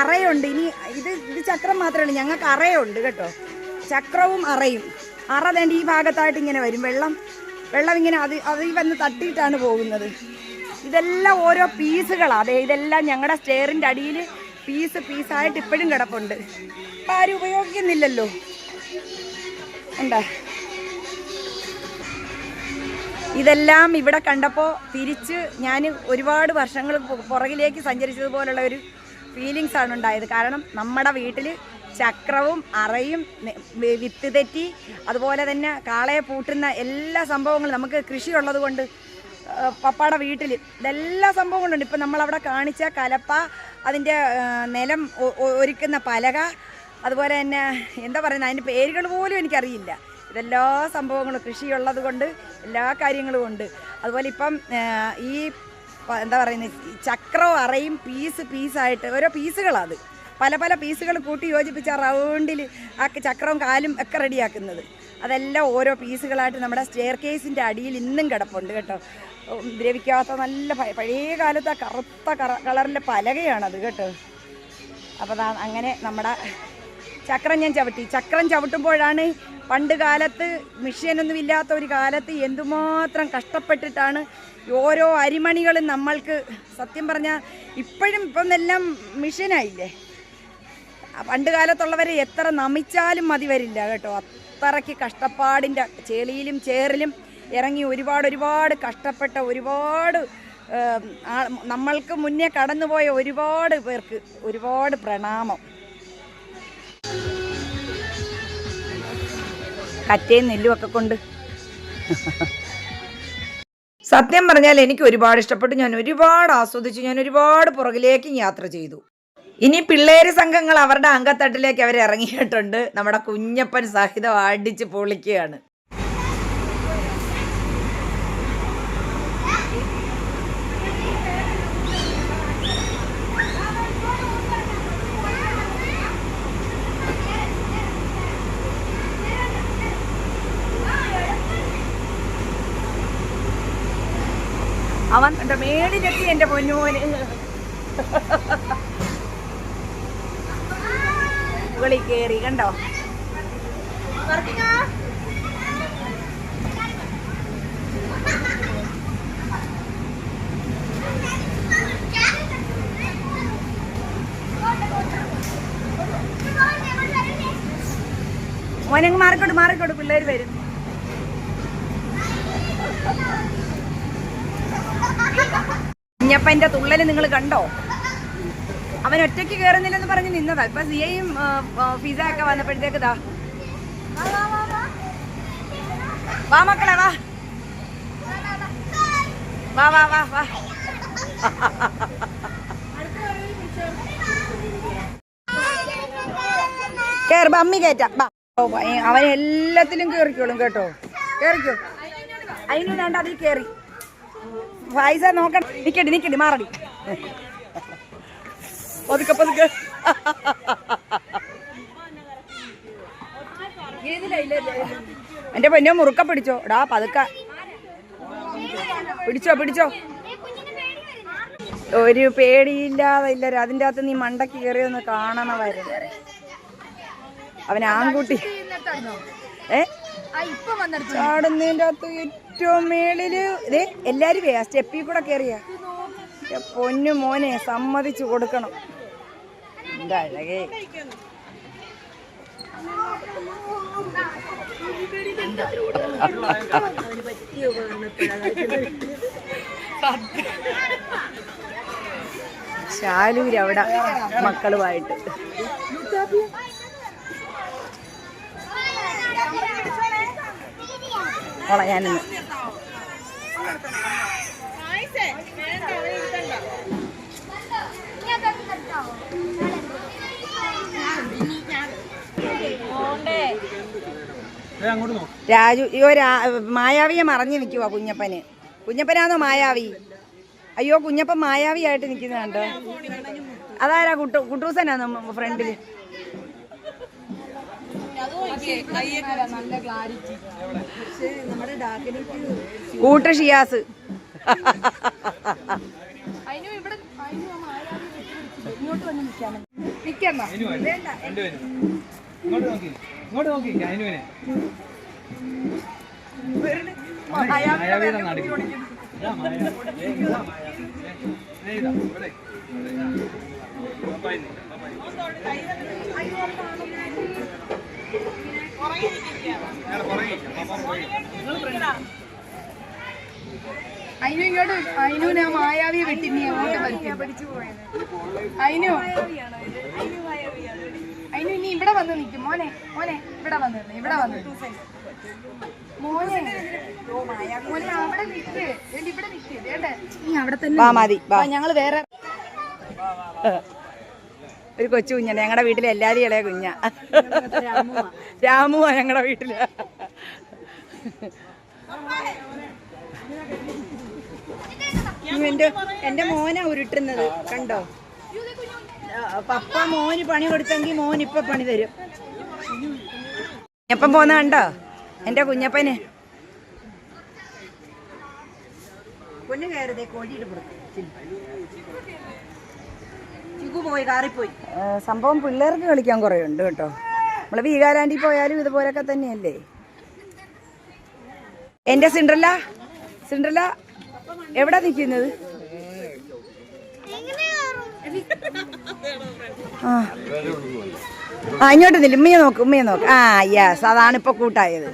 അറയുണ്ട്. ഇനി ഇത് ചക്രം മാത്രമേ ഉള്ളൂ, ഞങ്ങൾക്ക് അറയുണ്ട് കേട്ടോ. ചക്രവും അറയും. അറ വേണ്ടി ഈ ഭാഗത്തായിട്ട് ഇങ്ങനെ വരും. വെള്ളം ഇങ്ങനെ അതിൽ വന്ന് തട്ടിയിട്ടാണ് പോകുന്നത്. ഇതെല്ലാം ഓരോ പീസുകളാണ്. അതെ, ഇതെല്ലാം ഞങ്ങളുടെ സ്റ്റെയറിൻ്റെ അടിയിൽ പീസായിട്ട് ഇപ്പോഴും കിടപ്പുണ്ട്. അപ്പം ആരും ഉപയോഗിക്കുന്നില്ലല്ലോ. എന്താ ഇതെല്ലാം ഇവിടെ കണ്ടപ്പോൾ തിരിച്ച് ഞാൻ ഒരുപാട് വർഷങ്ങൾ പുറകിലേക്ക് സഞ്ചരിച്ചതുപോലുള്ള ഒരു ഫീലിങ്സ് ആണ് ഉണ്ടായത്. കാരണം നമ്മുടെ വീട്ടിൽ ചക്രവും അറയും വിത്ത് തെറ്റി അതുപോലെ തന്നെ കാളയെ പൂട്ടുന്ന എല്ലാ സംഭവങ്ങളും നമുക്ക് കൃഷിയുള്ളത് കൊണ്ട് പപ്പാടെ വീട്ടിൽ ഇതെല്ലാ സംഭവങ്ങളുണ്ട്. ഇപ്പം നമ്മളവിടെ കാണിച്ച കലപ്പ, അതിൻ്റെ നിലം ഒരുക്കുന്ന പലക, അതുപോലെ തന്നെ എന്താ പറയുന്നത് അതിൻ്റെ പേരുകൾ പോലും എനിക്കറിയില്ല. ഇതെല്ലാ സംഭവങ്ങളും കൃഷിയുള്ളത് കൊണ്ട് എല്ലാ കാര്യങ്ങളും ഉണ്ട്. അതുപോലെ ഇപ്പം ഈ എന്താ പറയുന്നത് ചക്രവും അറയും പീസായിട്ട് ഓരോ പീസുകളാണ്, പല പല പീസുകൾ കൂട്ടി യോജിപ്പിച്ച റൗണ്ടിൽ ആ ചക്രവും കാലും ഒക്കെ റെഡിയാക്കുന്നത്. അതെല്ലാം ഓരോ പീസുകളായിട്ട് നമ്മുടെ സ്റ്റെയർ കേസിൻ്റെ അടിയിൽ ഇന്നും കിടപ്പുണ്ട് കേട്ടോ. ദ്രവിക്കാത്ത നല്ല പഴയ കാലത്തെ കറുത്ത കളറിൻ്റെ പലകയാണത് കേട്ടോ. അപ്പോൾ അങ്ങനെ നമ്മുടെ ചക്രം ചവിട്ടുമ്പോഴാണ് പണ്ട് കാലത്ത് മെഷീനൊന്നും ഇല്ലാത്ത ഒരു കാലത്ത് എന്തുമാത്രം കഷ്ടപ്പെട്ടിട്ടാണ് ഓരോ അരിമണികളും നമ്മൾക്ക് സത്യം പറഞ്ഞാൽ ഇപ്പം എല്ലാം മെഷീനായില്ലേ. പണ്ട് കാലത്തുള്ളവരെ എത്ര നമിച്ചാലും മതി വരില്ല കേട്ടോ. അത്രയ്ക്ക് കഷ്ടപ്പാടിൻ്റെ ചെളിയിലും ചേറിലും ഇറങ്ങി ഒരുപാട് കഷ്ടപ്പെട്ട ഒരുപാട് നമ്മൾക്ക് മുന്നേ കടന്നുപോയ ഒരുപാട് പേർക്ക് ഒരുപാട് പ്രണാമം. കറ്റയും നെല്ലും ഒക്കെ കൊണ്ട് സത്യം പറഞ്ഞാൽ എനിക്ക് ഒരുപാട് ഇഷ്ടപ്പെട്ടു. ഞാൻ ഒരുപാട് ആസ്വദിച്ചു. ഞാൻ ഒരുപാട് പുറകിലേക്കും യാത്ര ചെയ്തു. ഇനി പിള്ളേര് സംഘങ്ങൾ അവരുടെ അങ്കത്തട്ടിലേക്ക് അവർ ഇറങ്ങിയിട്ടുണ്ട്. നമ്മുടെ കുഞ്ഞപ്പൻ സഹിതം അടിച്ച് പൊളിക്കുകയാണ്. അവൻ എൻ്റെ മേടിലെത്തി എൻ്റെ പൊന്നുമോന്. മുകളിൽ കയറി കണ്ടോ. മോനങ്ങ് മാറിക്കോട്ട് പിള്ളേർ വരും. കുഞ്ഞപ്പൻ്റെ തുള്ളല് നിങ്ങൾ കണ്ടോ. അവൻ ഒറ്റയ്ക്ക് കയറുന്നില്ലെന്ന് പറഞ്ഞ് നിന്നതാ. ഇപ്പൊ സിയയും ഫിസ ഒക്കെ വന്നപ്പോഴത്തേക്ക് ദാ വാ മക്കളെ വാ വാ വാ വാ വാ. കേറുമ്പോ അമ്മി കയറ്റാം. അവൻ എല്ലാത്തിലും കേറിക്കോളും കേട്ടോ. കേറിക്കോ. അതിന് വേണ്ട അതിൽ കേറി. ഫൈസ നോക്കണം. നിക്കടി മാറടി. പതുക്കെ എന്റെ പൊന്നോ മുറുക്ക പിടിച്ചോ എടാ. പതുക്ക പിടിച്ചോ. ഒരു പേടിയില്ലാതെ ഇല്ല. അതിൻ്റെ അകത്ത് നീ മണ്ടയ്ക്ക് കയറിയൊന്ന് കാണണമായിരുന്നു. അവൻ ആൺകുട്ടി ചാടുന്നതിൻ്റെ അകത്ത് ഏറ്റവും മേളില് ഇതേ എല്ലാരും ആ സ്റ്റെപ്പിൽ കൂടെ കയറിയ പൊന്നു മോനെ സമ്മതിച്ചു കൊടുക്കണം. എന്താ അഴകേ. ശാലൂര് അവിടെ മക്കളുമായിട്ട് ഞാനിന്ന് രാജു മായാവിയെ മറഞ്ഞു നിൽക്കുവാ കുഞ്ഞപ്പനാണോ മായാവി? അയ്യോ കുഞ്ഞപ്പൻ മായാവി ആയിട്ട് നിൽക്കുന്നുണ്ടോ? അതാരാ? കുട്ടൂസനാണോ ഫ്രണ്ടില്? കൂട്ട് ഷിയാസ്. അതിനും ഇങ്ങോട്ട് അതിനും ആ മായാവിയെ വിട്ടിനി അങ്ങോട്ട് അതിനും അതിനും ഇനി ഇവിടെ വന്ന് നിൽക്കും. മോനെ മോനെ ഇവിടെ വന്ന് മോനെ മോനെ അവിടെ നിൽക്ക്, ഇവിടെ നിൽക്ക്. നീ അവിടെ തന്നെ മതി ഞങ്ങള് വേറെ ഒരു കൊച്ചു കുഞ്ഞാണ് ഞങ്ങളുടെ വീട്ടിലെ എല്ലാവരും ഇളയ കുഞ്ഞാ. രാമുവാ ഞങ്ങളുടെ വീട്ടില്. എന്റെ മോനാ ഉരുട്ടുന്നത് കണ്ടോ. പപ്പ മോന് പണി കൊടുത്തെങ്കിൽ മോൻ ഇപ്പൊ പണി തരും. കുഞ്ഞപ്പൻ പോന്ന കണ്ടോ എന്റെ കുഞ്ഞപ്പന്. പൊന്നു കയറുതേ കോഴിയുടെ ചിക്കു പോയി കാറിപ്പോയി. സംഭവം പിള്ളേർക്ക് കളിക്കാൻ കുറേ ഉണ്ട് കേട്ടോ. നമ്മള് വീഗാലാൻഡിൽ പോയാലും ഇതുപോലൊക്കെ തന്നെയല്ലേ. എന്റെ സിൻഡ്രല്ല എവിടാ നിൽക്കുന്നത്? ഇങ്ങോട്ട് നില്ല. ഉമ്മയെ നോക്ക്. യെസ്, അതാണ് ഇപ്പൊ കൂട്ടായത്.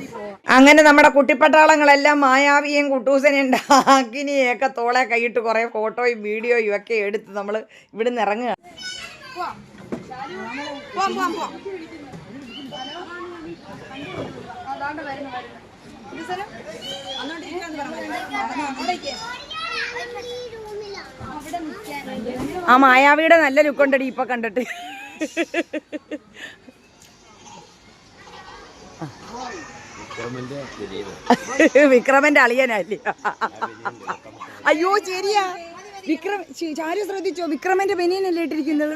അങ്ങനെ നമ്മുടെ കുട്ടിപ്പട്ടാളങ്ങളെല്ലാം മായാവിയും കുട്ടൂസനെയും ഡാക്കിനിയൊക്കെ തോളെ കൈയിട്ട് കുറെ ഫോട്ടോയും വീഡിയോയും ഒക്കെ എടുത്ത് നമ്മൾ ഇവിടുന്ന് ഇറങ്ങുക. ആ മായാവിയുടെ നല്ല ലുക്കുണ്ടടി ഇപ്പൊ കണ്ടിട്ട്. വിക്രമന്റെ അളിയനല്ലേ? അയ്യോ ശരിയാ. ചാരു ശ്രദ്ധിച്ചോ? വിക്രമന്റെ ബനിയനല്ലേ ഇട്ടിരിക്കുന്നത്?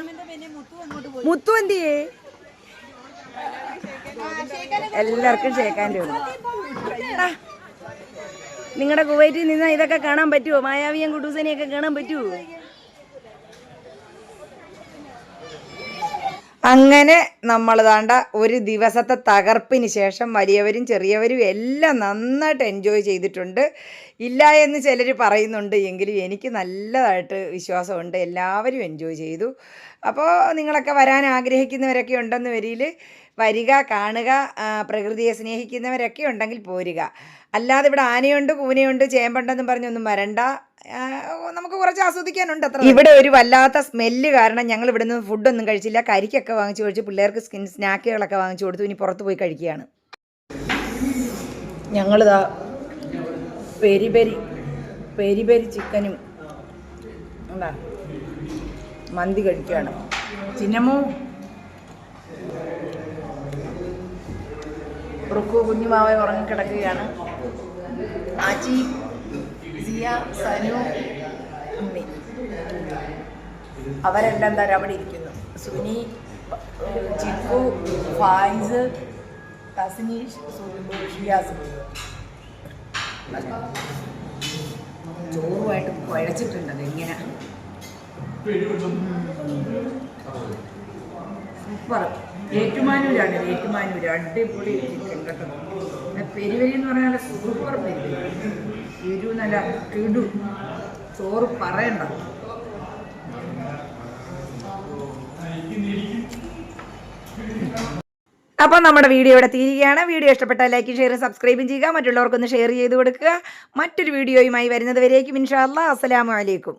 മുത്തു എന്തിയേ? എല്ലാവർക്കും ഷേക്കാൻ്റെ നിങ്ങളുടെ കുവൈറ്റിൽ നിന്ന് ഇതൊക്കെ കാണാൻ പറ്റുമോ? മായാവിയും കുട്ടൂസനെയൊക്കെ കാണാൻ പറ്റുമോ? അങ്ങനെ നമ്മൾ താണ്ട ഒരു ദിവസത്തെ തകർപ്പിന് ശേഷം വലിയവരും ചെറിയവരും എല്ലാം നന്നായിട്ട് എൻജോയ് ചെയ്തിട്ടുണ്ട്. ഇല്ല എന്ന് ചിലർ പറയുന്നുണ്ട്, എങ്കിലും എനിക്ക് നല്ലതായിട്ട് വിശ്വാസമുണ്ട് എല്ലാവരും എൻജോയ് ചെയ്തു. അപ്പോൾ നിങ്ങളൊക്കെ വരാൻ ആഗ്രഹിക്കുന്നവരൊക്കെ ഉണ്ടെന്ന് വരിക, കാണുക. പ്രകൃതിയെ സ്നേഹിക്കുന്നവരൊക്കെ ഉണ്ടെങ്കിൽ പോരുക. അല്ലാതെ ഇവിടെ ആനയുണ്ട് കൂനയുണ്ട് ചേമ്പുണ്ടെന്നും പറഞ്ഞൊന്നും വരണ്ട. നമുക്ക് കുറച്ച് ആസ്വദിക്കാനുണ്ട് അത്ര. ഇവിടെ ഒരു വല്ലാത്ത സ്മെല്ല് കാരണം ഞങ്ങൾ ഇവിടെ നിന്ന് ഫുഡൊന്നും കഴിച്ചില്ല. കരിക്കൊക്കെ വാങ്ങിച്ചു കഴിച്ചു, പിള്ളേർക്ക് സ്നാക്കുകളൊക്കെ വാങ്ങിച്ചു കൊടുത്തു. ഇനി പുറത്ത് പോയി കഴിക്കുകയാണ്. ഞങ്ങളിതാ പെരി പെരി ചിക്കനും എന്താ മന്തി കഴിക്കുകയാണ്. ചിന്നമ്മോ റുക്കു കുഞ്ഞുമാവ ഉറങ്ങിക്കിടക്കുകയാണ്. ആച്ചി, സിയ, സനു, ഉമ്മി അവരെല്ലാം എന്താ അവിടെ ഇരിക്കുന്നു. സുനി, ചിക്കു, ഫായിസ്, തസ്നീഷ്, ഷിയാസ്. ചോറുമായിട്ട് കുഴച്ചിട്ടുണ്ട്. ഇങ്ങനെ സൂപ്പർ. ഏറ്റുമാനൂരാണ്, അടിപൊളി ചിക്കൻ കേട്ടോ. പെരിവരി എന്ന് പറഞ്ഞാൽ സൂപ്പർ പെരിവരി. എരിവ് നല്ല കിടു. ചോറ് പറയണ്ട. അപ്പം നമ്മുടെ വീഡിയോ ഇവിടെ തീരുകയാണ്. വീഡിയോ ഇഷ്ടപ്പെട്ടാൽ ലൈക്കും ഷെയറും സബ്സ്ക്രൈബും ചെയ്യുക. മറ്റുള്ളവർക്കൊന്ന് ഷെയർ ചെയ്ത് കൊടുക്കുക. മറ്റൊരു വീഡിയോയുമായി വരുന്നത് വരേക്കും ഇൻഷാ അല്ലാഹ്. അസ്സലാമു അലൈക്കും.